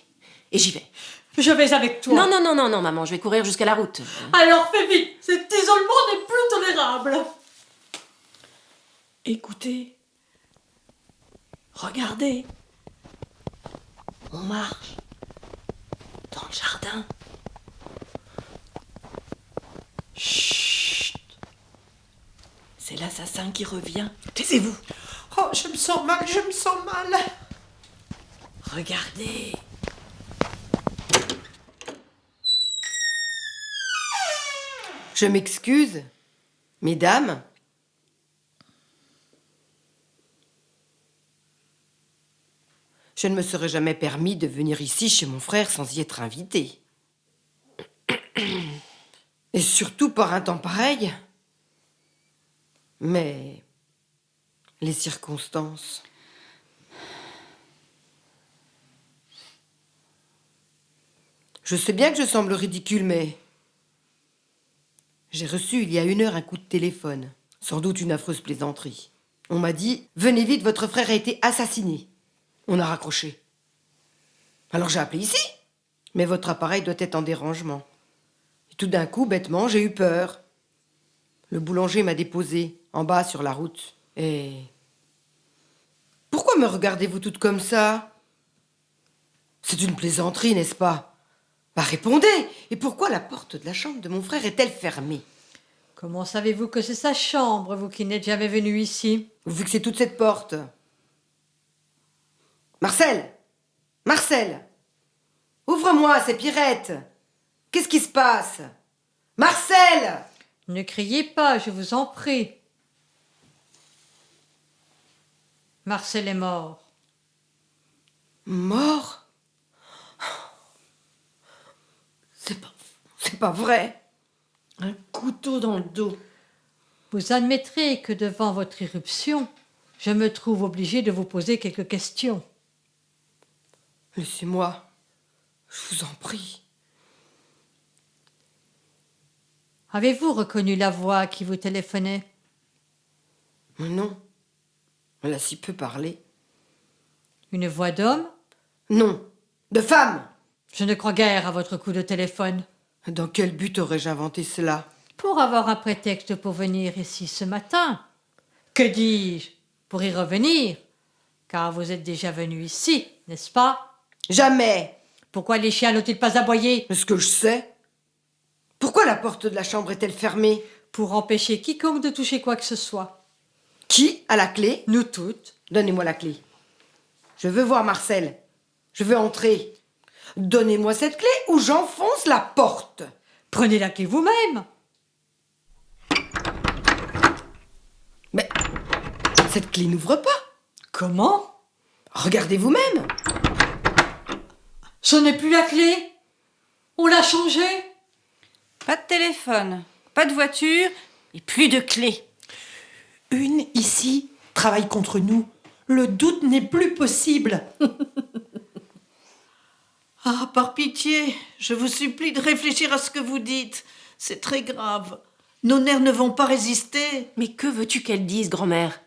Et j'y vais. Je vais avec toi. Non, maman, je vais courir jusqu'à la route. Alors fais vite, cet isolement n'est plus tolérable. Écoutez. Regardez. On marche. Dans le jardin. Chut. C'est l'assassin qui revient. Taisez-vous. Oh, je me sens mal. Regardez. Je m'excuse, mesdames. Je ne me serais jamais permis de venir ici chez mon frère sans y être invitée. Et surtout par un temps pareil. Mais les circonstances... Je sais bien que je semble ridicule, mais... J'ai reçu il y a 1 heure un coup de téléphone. Sans doute une affreuse plaisanterie. On m'a dit « Venez vite, votre frère a été assassiné ». On a raccroché. Alors j'ai appelé ici. Mais votre appareil doit être en dérangement. Et tout d'un coup, bêtement, j'ai eu peur. Le boulanger m'a déposé en bas sur la route. Et... Pourquoi me regardez-vous toutes comme ça? C'est une plaisanterie, n'est-ce pas? Bah répondez! Et pourquoi la porte de la chambre de mon frère est-elle fermée? Comment savez-vous que c'est sa chambre, vous qui n'êtes jamais venu ici? Vu que c'est toute cette porte. Marcel! Marcel! Ouvre-moi, c'est Pierrette! Qu'est-ce qui se passe? Marcel! Ne criez pas, je vous en prie. Marcel est mort. Mort? C'est pas vrai. Un couteau dans le dos. Vous admettrez que devant votre irruption, je me trouve obligée de vous poser quelques questions. Laissez-moi. Je vous en prie. Avez-vous reconnu la voix qui vous téléphonait? Mais non. Elle a si peu parlé. Une voix d'homme? Non. De femme. Je ne crois guère à votre coup de téléphone. Dans quel but aurais-je inventé cela? Pour avoir un prétexte pour venir ici ce matin. Que dis-je? Pour y revenir. Car vous êtes déjà venu ici, n'est-ce pas? Jamais. Pourquoi les chiens n'ont-ils pas aboyé? Est-ce que je sais? Pourquoi la porte de la chambre est-elle fermée? Pour empêcher quiconque de toucher quoi que ce soit. Qui a la clé? Nous toutes. Donnez-moi la clé. Je veux voir Marcel. Je veux entrer. Donnez-moi cette clé ou j'enfonce la porte. Prenez la clé vous-même. Mais cette clé n'ouvre pas. Comment? Regardez vous-même. Ce n'est plus la clé. On l'a changée. Pas de téléphone, pas de voiture et plus de clé. Une, ici, travaille contre nous. Le doute n'est plus possible. Ah, par pitié, je vous supplie de réfléchir à ce que vous dites. C'est très grave. Nos nerfs ne vont pas résister. Mais que veux-tu qu'elle dise, grand-mère?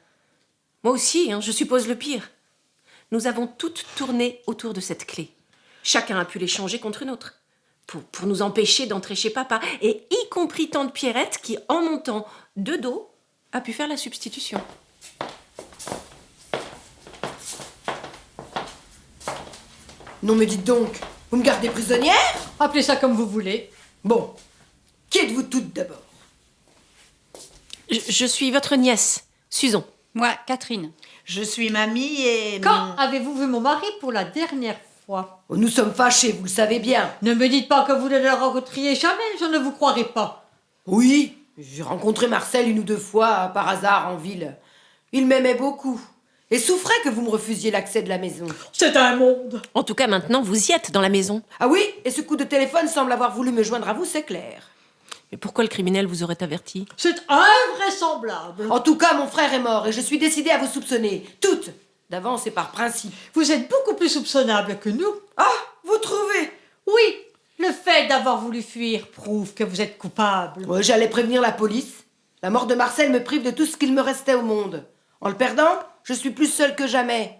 Moi aussi, je suppose le pire. Nous avons toutes tourné autour de cette clé. Chacun a pu l'échanger contre une autre. Pour nous empêcher d'entrer chez papa. Et y compris tante Pierrette qui, en montant de dos, a pu faire la substitution. Non mais dites donc, vous me gardez prisonnière? Appelez ça comme vous voulez. Bon, qui êtes-vous toutes d'abord? Je suis votre nièce, Susan. Moi, Catherine. Je suis mamie et... Quand avez-vous vu mon mari pour la dernière fois? Oh, nous sommes fâchés, vous le savez bien. Ne me dites pas que vous ne le rencontriez jamais, je ne vous croirai pas. Oui, j'ai rencontré Marcel une ou deux fois par hasard en ville. Il m'aimait beaucoup et souffrait que vous me refusiez l'accès de la maison. C'est un monde. En tout cas, maintenant, vous y êtes dans la maison. Ah oui, et ce coup de téléphone semble avoir voulu me joindre à vous, c'est clair. Mais pourquoi le criminel vous aurait averti? C'est invraisemblable. En tout cas, mon frère est mort et je suis décidée à vous soupçonner. Toutes, d'avance et par principe. Vous êtes beaucoup plus soupçonnable que nous. Ah, vous trouvez? Oui, le fait d'avoir voulu fuir prouve que vous êtes coupable. Ouais, j'allais prévenir la police. La mort de Marcel me prive de tout ce qu'il me restait au monde. En le perdant, je suis plus seule que jamais.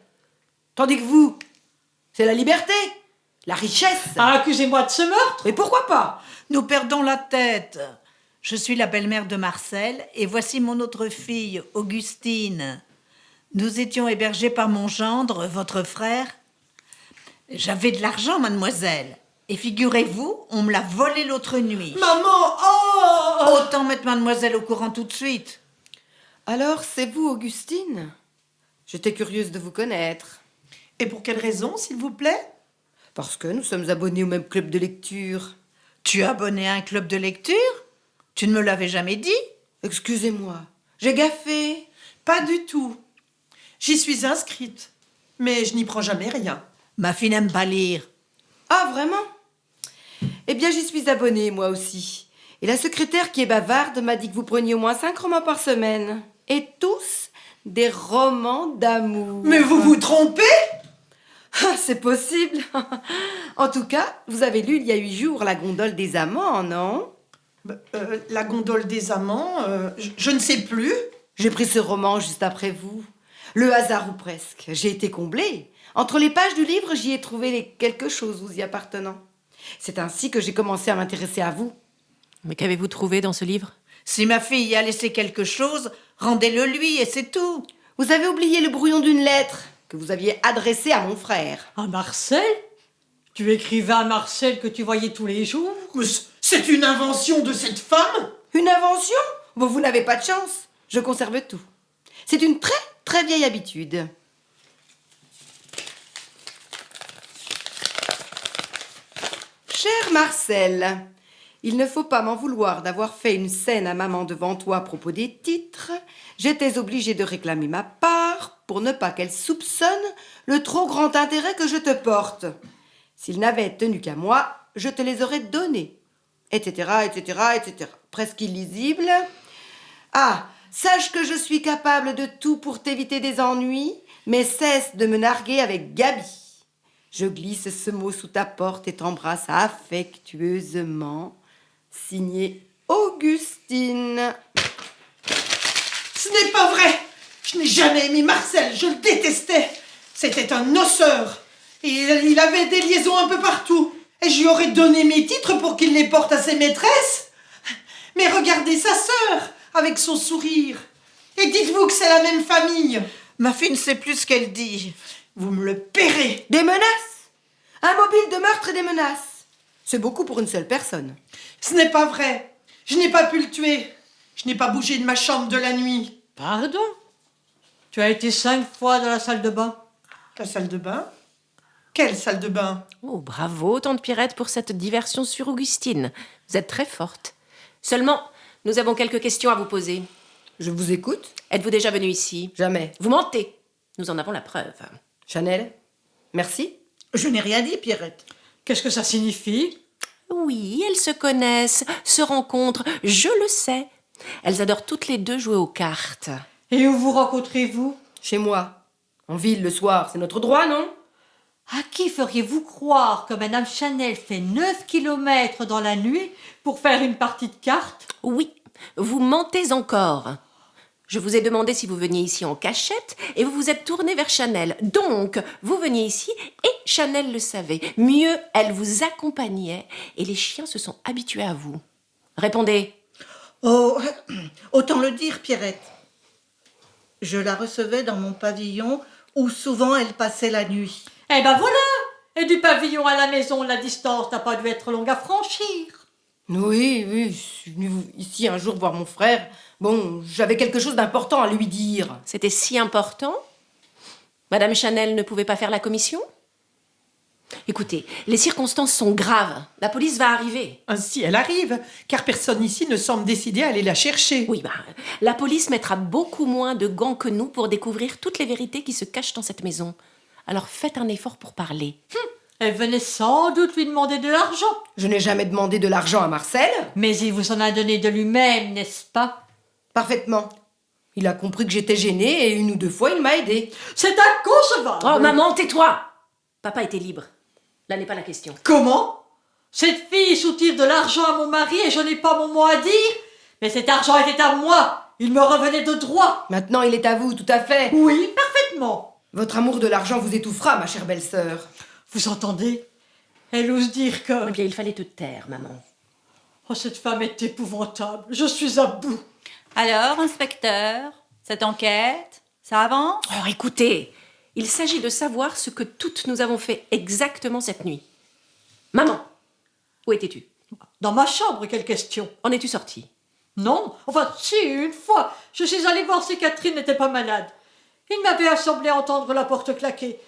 Tandis que vous, c'est la liberté, la richesse. Ah, accusez-moi de ce meurtre. Et pourquoi pas? Nous perdons la tête. Je suis la belle-mère de Marcel et voici mon autre fille, Augustine. Nous étions hébergés par mon gendre, votre frère. J'avais de l'argent, mademoiselle. Et figurez-vous, on me l'a volé l'autre nuit. Maman, oh! Autant mettre mademoiselle au courant tout de suite. Alors, c'est vous, Augustine? J'étais curieuse de vous connaître. Et pour quelle raison, s'il vous plaît? Parce que nous sommes abonnés au même club de lecture. Tu es abonné à un club de lecture? Tu ne me l'avais jamais dit? Excusez-moi, j'ai gaffé. Pas du tout. J'y suis inscrite, mais je n'y prends jamais rien. Ma fille n'aime pas lire. Ah, vraiment? Eh bien, j'y suis abonnée, moi aussi. Et la secrétaire qui est bavarde m'a dit que vous preniez au moins 5 romans par semaine. Et tous des romans d'amour. Mais vous vous trompez? Ah, c'est possible. En tout cas, vous avez lu il y a 8 jours La gondole des amants, non? La gondole des amants, je ne sais plus. J'ai pris ce roman juste après vous. Le hasard ou presque. J'ai été comblée. Entre les pages du livre, j'y ai trouvé quelque chose vous y appartenant. C'est ainsi que j'ai commencé à m'intéresser à vous. Mais qu'avez-vous trouvé dans ce livre? Si ma fille y a laissé quelque chose, rendez-le lui et c'est tout. Vous avez oublié le brouillon d'une lettre que vous aviez adressée à mon frère. À Marcel? Tu écrivais à Marcel que tu voyais tous les jours? Mais c'est une invention de cette femme? Une invention? Bon, vous n'avez pas de chance. Je conserve tout. C'est une très, très vieille habitude. Cher Marcel, il ne faut pas m'en vouloir d'avoir fait une scène à maman devant toi à propos des titres. J'étais obligée de réclamer ma part pour ne pas qu'elle soupçonne le trop grand intérêt que je te porte. S'il n'avait tenu qu'à moi, je te les aurais donnés. Etc., etc., etc. Presque illisible. Ah, sache que je suis capable de tout pour t'éviter des ennuis, mais cesse de me narguer avec Gabi. Je glisse ce mot sous ta porte et t'embrasse affectueusement. Signé Augustine. Ce n'est pas vrai. Je n'ai jamais aimé Marcel, je le détestais. C'était un noceur. Et il avait des liaisons un peu partout. Et je lui aurais donné mes titres pour qu'il les porte à ses maîtresses. Mais regardez sa sœur, avec son sourire. Et dites-vous que c'est la même famille. Ma fille ne sait plus ce qu'elle dit. Vous me le paierez. Des menaces. Un mobile de meurtre et des menaces. C'est beaucoup pour une seule personne. Ce n'est pas vrai. Je n'ai pas pu le tuer. Je n'ai pas bougé de ma chambre de la nuit. Pardon? Tu as été 5 fois dans la salle de bain. La salle de bain? Quelle salle de bain? Oh, bravo, tante Pierrette, pour cette diversion sur Augustine. Vous êtes très forte. Seulement, nous avons quelques questions à vous poser. Je vous écoute. Êtes-vous déjà venu ici? Jamais. Vous mentez. Nous en avons la preuve. Chanel, merci. Je n'ai rien dit, Pierrette. Qu'est-ce que ça signifie? Oui, elles se connaissent, se rencontrent, je le sais. Elles adorent toutes les deux jouer aux cartes. Et où vous rencontrez-vous? Chez moi. En ville le soir, c'est notre droit, non? À qui feriez-vous croire que Madame Chanel fait 9 kilomètres dans la nuit pour faire une partie de cartes? Oui, vous mentez encore. Je vous ai demandé si vous veniez ici en cachette et vous vous êtes tourné vers Chanel. Donc, vous veniez ici et Chanel le savait. Mieux, elle vous accompagnait et les chiens se sont habitués à vous. Répondez. Oh, autant le dire, Pierrette. Je la recevais dans mon pavillon où souvent elle passait la nuit. Eh ben voilà! Et du pavillon à la maison, la distance n'a pas dû être longue à franchir. Oui, je suis venue ici un jour voir mon frère. Bon, j'avais quelque chose d'important à lui dire. C'était si important? Madame Chanel ne pouvait pas faire la commission? Écoutez, les circonstances sont graves. La police va arriver. Ainsi, elle arrive, car personne ici ne semble décidé à aller la chercher. Oui, la police mettra beaucoup moins de gants que nous pour découvrir toutes les vérités qui se cachent dans cette maison. Alors faites un effort pour parler. Elle venait sans doute lui demander de l'argent. Je n'ai jamais demandé de l'argent à Marcel. Mais il vous en a donné de lui-même, n'est-ce pas? Parfaitement. Il a compris que j'étais gênée et 1 ou 2 fois, il m'a aidée. C'est inconcevable! Oh, maman, tais-toi! Papa était libre. Là n'est pas la question. Comment? Cette fille soutire de l'argent à mon mari et je n'ai pas mon mot à dire? Mais cet argent était à moi! Il me revenait de droit! Maintenant, il est à vous, tout à fait. Oui, parfaitement! Votre amour de l'argent vous étouffera, ma chère belle-sœur. Vous entendez? Elle ose dire que... Eh bien, il fallait te taire, maman. Oh, cette femme est épouvantable. Je suis à bout. Alors, inspecteur, cette enquête, ça avance? Oh, écoutez, il s'agit de savoir ce que toutes nous avons fait exactement cette nuit. Maman, où étais-tu? Dans ma chambre, quelle question? En es-tu sortie? Non, enfin si, une fois. Je suis allée voir si Catherine n'était pas malade. Il m'avait semblé entendre la porte claquer.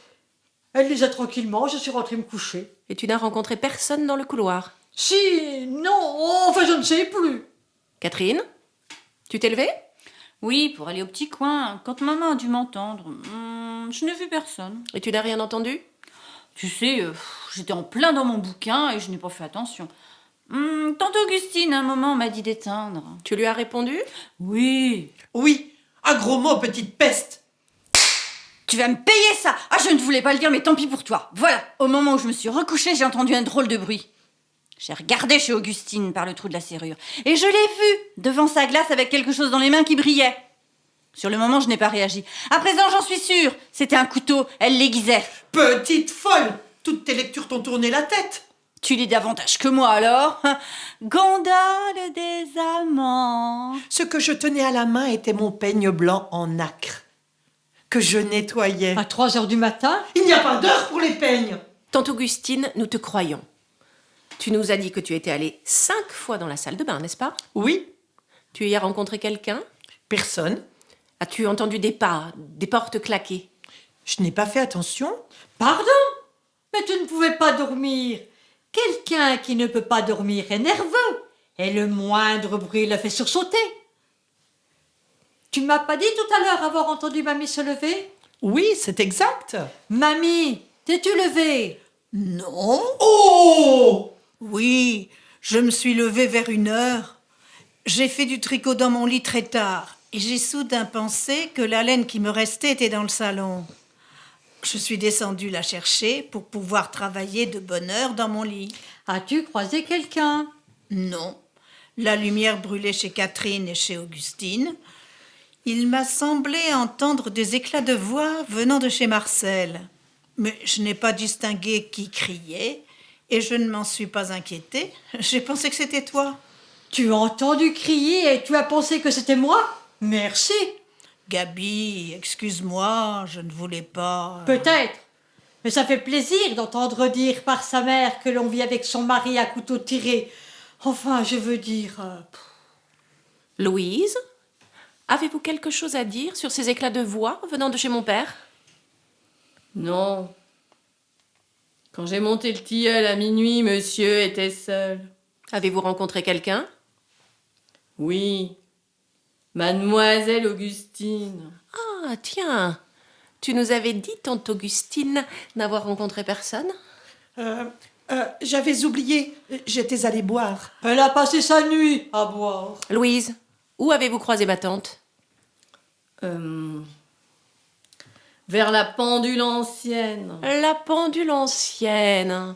Elle lisait tranquillement, je suis rentrée me coucher. Et tu n'as rencontré personne dans le couloir? Si, non, enfin je ne sais plus. Catherine, tu t'es levée? Oui, pour aller au petit coin, quand maman a dû m'entendre. Je n'ai vu personne. Et tu n'as rien entendu? Tu sais, j'étais en plein dans mon bouquin et je n'ai pas fait attention. Tante Augustine, à un moment, m'a dit d'éteindre. Tu lui as répondu? Oui. Oui, un gros mot, petite peste. Tu vas me payer ça! Ah, je ne voulais pas le dire, mais tant pis pour toi. Voilà, au moment où je me suis recouchée, j'ai entendu un drôle de bruit. J'ai regardé chez Augustine par le trou de la serrure. Et je l'ai vue, devant sa glace avec quelque chose dans les mains qui brillait. Sur le moment, je n'ai pas réagi. À présent, j'en suis sûre. C'était un couteau, elle l'aiguisait. Petite folle. Toutes tes lectures t'ont tourné la tête. Tu lis davantage que moi, alors. Gondole des amants. Ce que je tenais à la main était mon peigne blanc en nacre, que je nettoyais. À 3 heures du matin? Il n'y a pas d'heure pour les peignes. Tante Augustine, nous te croyons. Tu nous as dit que tu étais allée 5 fois dans la salle de bain, n'est-ce pas? Oui. Tu y as rencontré quelqu'un? Personne. As-tu entendu des pas, des portes claquer? Je n'ai pas fait attention. Pardon? Mais tu ne pouvais pas dormir. Quelqu'un qui ne peut pas dormir est nerveux. Et le moindre bruit le fait sursauter. Tu ne m'as pas dit tout à l'heure avoir entendu mamie se lever? Oui, c'est exact. Mamie, t'es-tu levée? Non. Oh! Oui, je me suis levée vers 1 heure. J'ai fait du tricot dans mon lit très tard et j'ai soudain pensé que la laine qui me restait était dans le salon. Je suis descendue la chercher pour pouvoir travailler de bonne heure dans mon lit. As-tu croisé quelqu'un? Non, la lumière brûlait chez Catherine et chez Augustine. Il m'a semblé entendre des éclats de voix venant de chez Marcel. Mais je n'ai pas distingué qui criait et je ne m'en suis pas inquiétée. J'ai pensé que c'était toi. Tu as entendu crier et tu as pensé que c'était moi? Merci. Gabi, excuse-moi, je ne voulais pas... Peut-être. Mais ça fait plaisir d'entendre dire par sa mère que l'on vit avec son mari à couteau tiré. Enfin, je veux dire... Louise, avez-vous quelque chose à dire sur ces éclats de voix venant de chez mon père? Non. Quand j'ai monté le tilleul à minuit, monsieur était seul. Avez-vous rencontré quelqu'un? Oui. Mademoiselle Augustine. Ah, tiens, tu nous avais dit, tante Augustine, n'avoir rencontré personne? J'avais oublié, j'étais allée boire. Elle a passé sa nuit à boire. Louise, où avez-vous croisé ma tante? Vers la pendule ancienne. La pendule ancienne.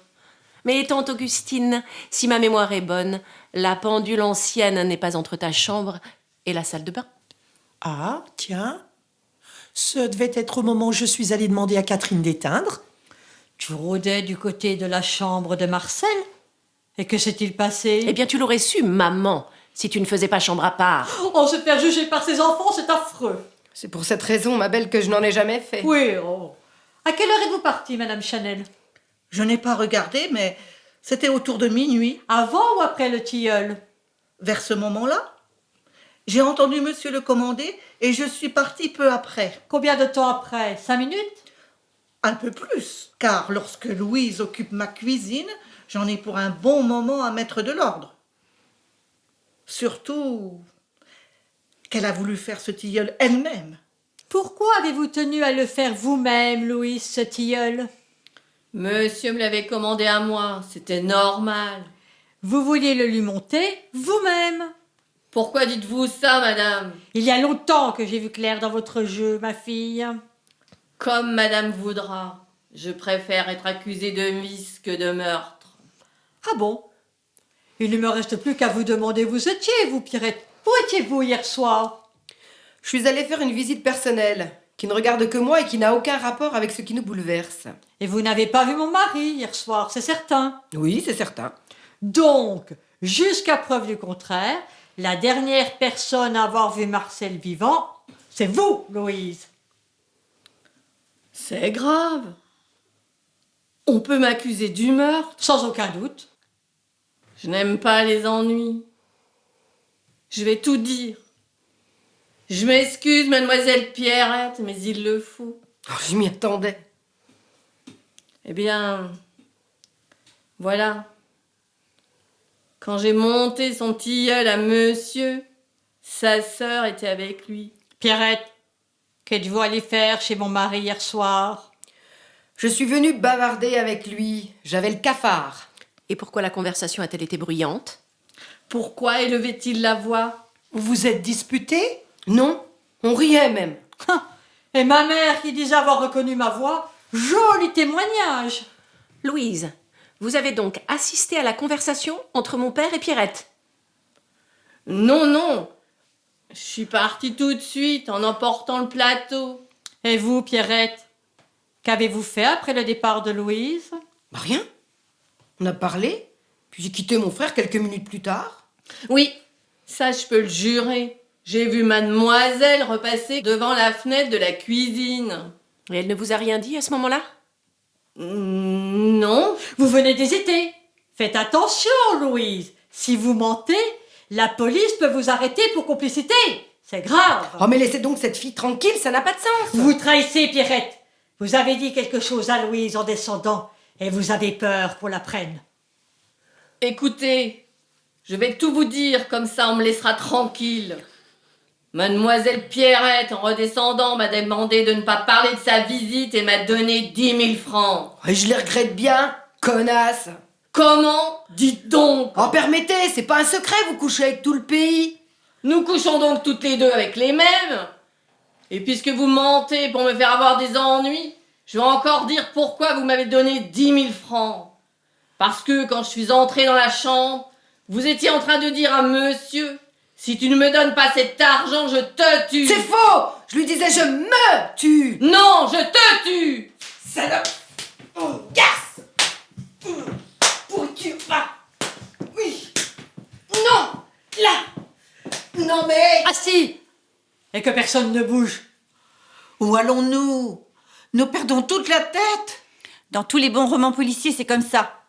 Mais tante Augustine, si ma mémoire est bonne, la pendule ancienne n'est pas entre ta chambre et la salle de bain. Ah, tiens. Ce devait être au moment où je suis allée demander à Catherine d'éteindre. Tu rôdais du côté de la chambre de Marcel? Et que s'est-il passé? Eh bien, tu l'aurais su, maman, si tu ne faisais pas chambre à part. Oh, se faire juger par ses enfants, c'est affreux. C'est pour cette raison, ma belle, que je n'en ai jamais fait. Oui, oh. À quelle heure êtes-vous partie, Madame Chanel? Je n'ai pas regardé, mais c'était autour de minuit. Avant ou après le tilleul? Vers ce moment-là, j'ai entendu monsieur le commander et je suis partie peu après. Combien de temps après? 5 minutes? Un peu plus, car lorsque Louise occupe ma cuisine, j'en ai pour un bon moment à mettre de l'ordre. Surtout qu'elle a voulu faire ce tilleul elle-même. Pourquoi avez-vous tenu à le faire vous-même, Louise, ce tilleul? Monsieur me l'avait commandé à moi, c'était normal. Vous vouliez le lui monter vous-même. Pourquoi dites-vous ça, madame? Il y a longtemps que j'ai vu clair dans votre jeu, ma fille. Comme madame voudra. Je préfère être accusée de vice que de meurtre. Ah bon? Il ne me reste plus qu'à vous demander où vous étiez, vous, Pierrette. Où étiez-vous hier soir? Je suis allée faire une visite personnelle, qui ne regarde que moi et qui n'a aucun rapport avec ce qui nous bouleverse. Et vous n'avez pas vu mon mari hier soir, c'est certain. Oui, c'est certain. Donc, jusqu'à preuve du contraire, la dernière personne à avoir vu Marcel vivant, c'est vous, Louise. C'est grave. On peut m'accuser du meurtre. Sans aucun doute. Je n'aime pas les ennuis. Je vais tout dire. Je m'excuse, mademoiselle Pierrette, mais il le faut. Oh, je m'y attendais. Eh bien, voilà. Quand j'ai monté son tilleul à monsieur, sa sœur était avec lui. Pierrette, qu'êtes-vous allée faire chez mon mari hier soir? Je suis venue bavarder avec lui. J'avais le cafard. Et pourquoi la conversation a-t-elle été bruyante? Pourquoi élevait-il la voix? Vous vous êtes disputés? Non, on riait même. Et ma mère qui disait avoir reconnu ma voix, joli témoignage. Louise, vous avez donc assisté à la conversation entre mon père et Pierrette? Non, non. Je suis partie tout de suite en emportant le plateau. Et vous, Pierrette, qu'avez-vous fait après le départ de Louise? Bah, rien. On a parlé, puis j'ai quitté mon frère quelques minutes plus tard. Oui, ça je peux le jurer. J'ai vu mademoiselle repasser devant la fenêtre de la cuisine. Et elle ne vous a rien dit à ce moment-là? Non. Vous venez d'hésiter. Faites attention, Louise. Si vous mentez, la police peut vous arrêter pour complicité. C'est grave. Oh, mais laissez donc cette fille tranquille, ça n'a pas de sens. Vous trahissez, Pierrette. Vous avez dit quelque chose à Louise en descendant et vous avez peur qu'on la prenne. Écoutez, je vais tout vous dire, comme ça on me laissera tranquille. Mademoiselle Pierrette, en redescendant, m'a demandé de ne pas parler de sa visite et m'a donné 10 000 francs. Et je les regrette bien, connasse. Comment? Dites donc. Oh, permettez, c'est pas un secret, vous couchez avec tout le pays. Nous couchons donc toutes les deux avec les mêmes. Et puisque vous mentez pour me faire avoir des ennuis, je vais encore dire pourquoi vous m'avez donné 10 000 francs. Parce que quand je suis entrée dans la chambre, vous étiez en train de dire à monsieur, si tu ne me donnes pas cet argent, je te tue. C'est faux. Je lui disais, je me tue. Non, je te tue. Salope! Oh, casse! Pour tu vas! Oui! Non! Là! Non mais... Assis! Et que personne ne bouge. Où allons-nous? Nous perdons toute la tête. Dans tous les bons romans policiers, c'est comme ça.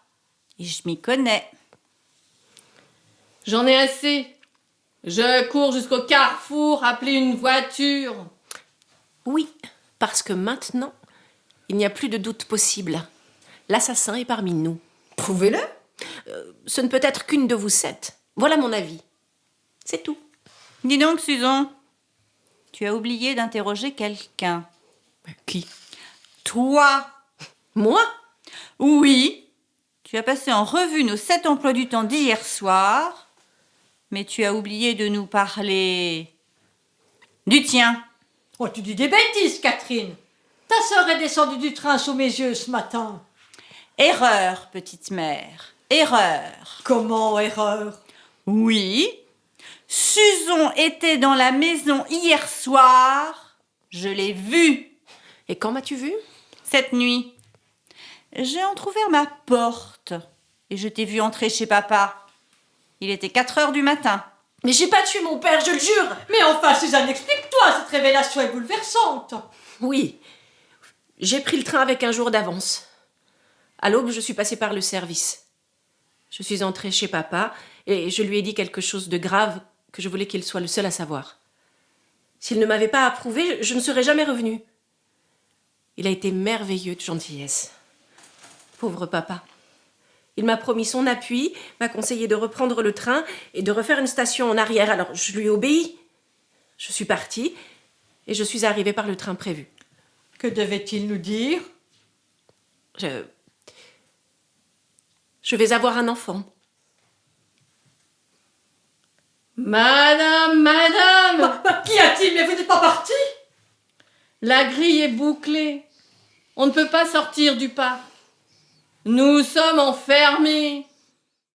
Et je m'y connais. J'en ai assez. Je cours jusqu'au carrefour, appeler une voiture. Oui, parce que maintenant, il n'y a plus de doute possible. L'assassin est parmi nous. Prouvez-le. Ce ne peut être qu'une de vous 7. Voilà mon avis. C'est tout. Dis donc, Susan, tu as oublié d'interroger quelqu'un. Qui? Toi! Moi? Oui, tu as passé en revue nos 7 emplois du temps d'hier soir, mais tu as oublié de nous parler du tien. Oh, tu dis des bêtises, Catherine. Ta sœur est descendue du train sous mes yeux ce matin. Erreur, petite mère, erreur. Comment erreur? Oui, Susan était dans la maison hier soir, je l'ai vue. Et quand m'as-tu vu? Cette nuit, j'ai entrouvert ma porte et je t'ai vu entrer chez papa. Il était 4 heures du matin. Mais j'ai pas tué mon père, je le jure. Mais enfin, Suzanne, explique-toi, cette révélation est bouleversante. Oui, j'ai pris le train avec un jour d'avance. À l'aube, je suis passée par le service. Je suis entrée chez papa et je lui ai dit quelque chose de grave que je voulais qu'il soit le seul à savoir. S'il ne m'avait pas approuvé, je ne serais jamais revenue. Il a été merveilleux de gentillesse. Pauvre papa. Il m'a promis son appui, m'a conseillé de reprendre le train et de refaire une station en arrière. Alors je lui ai obéi. Je suis partie et je suis arrivée par le train prévu. Que devait-il nous dire? Je vais avoir un enfant. Madame, madame, Qu'y a-t-il? Mais vous n'êtes pas parti? la grille est bouclée. On ne peut pas sortir du parc. Nous sommes enfermés.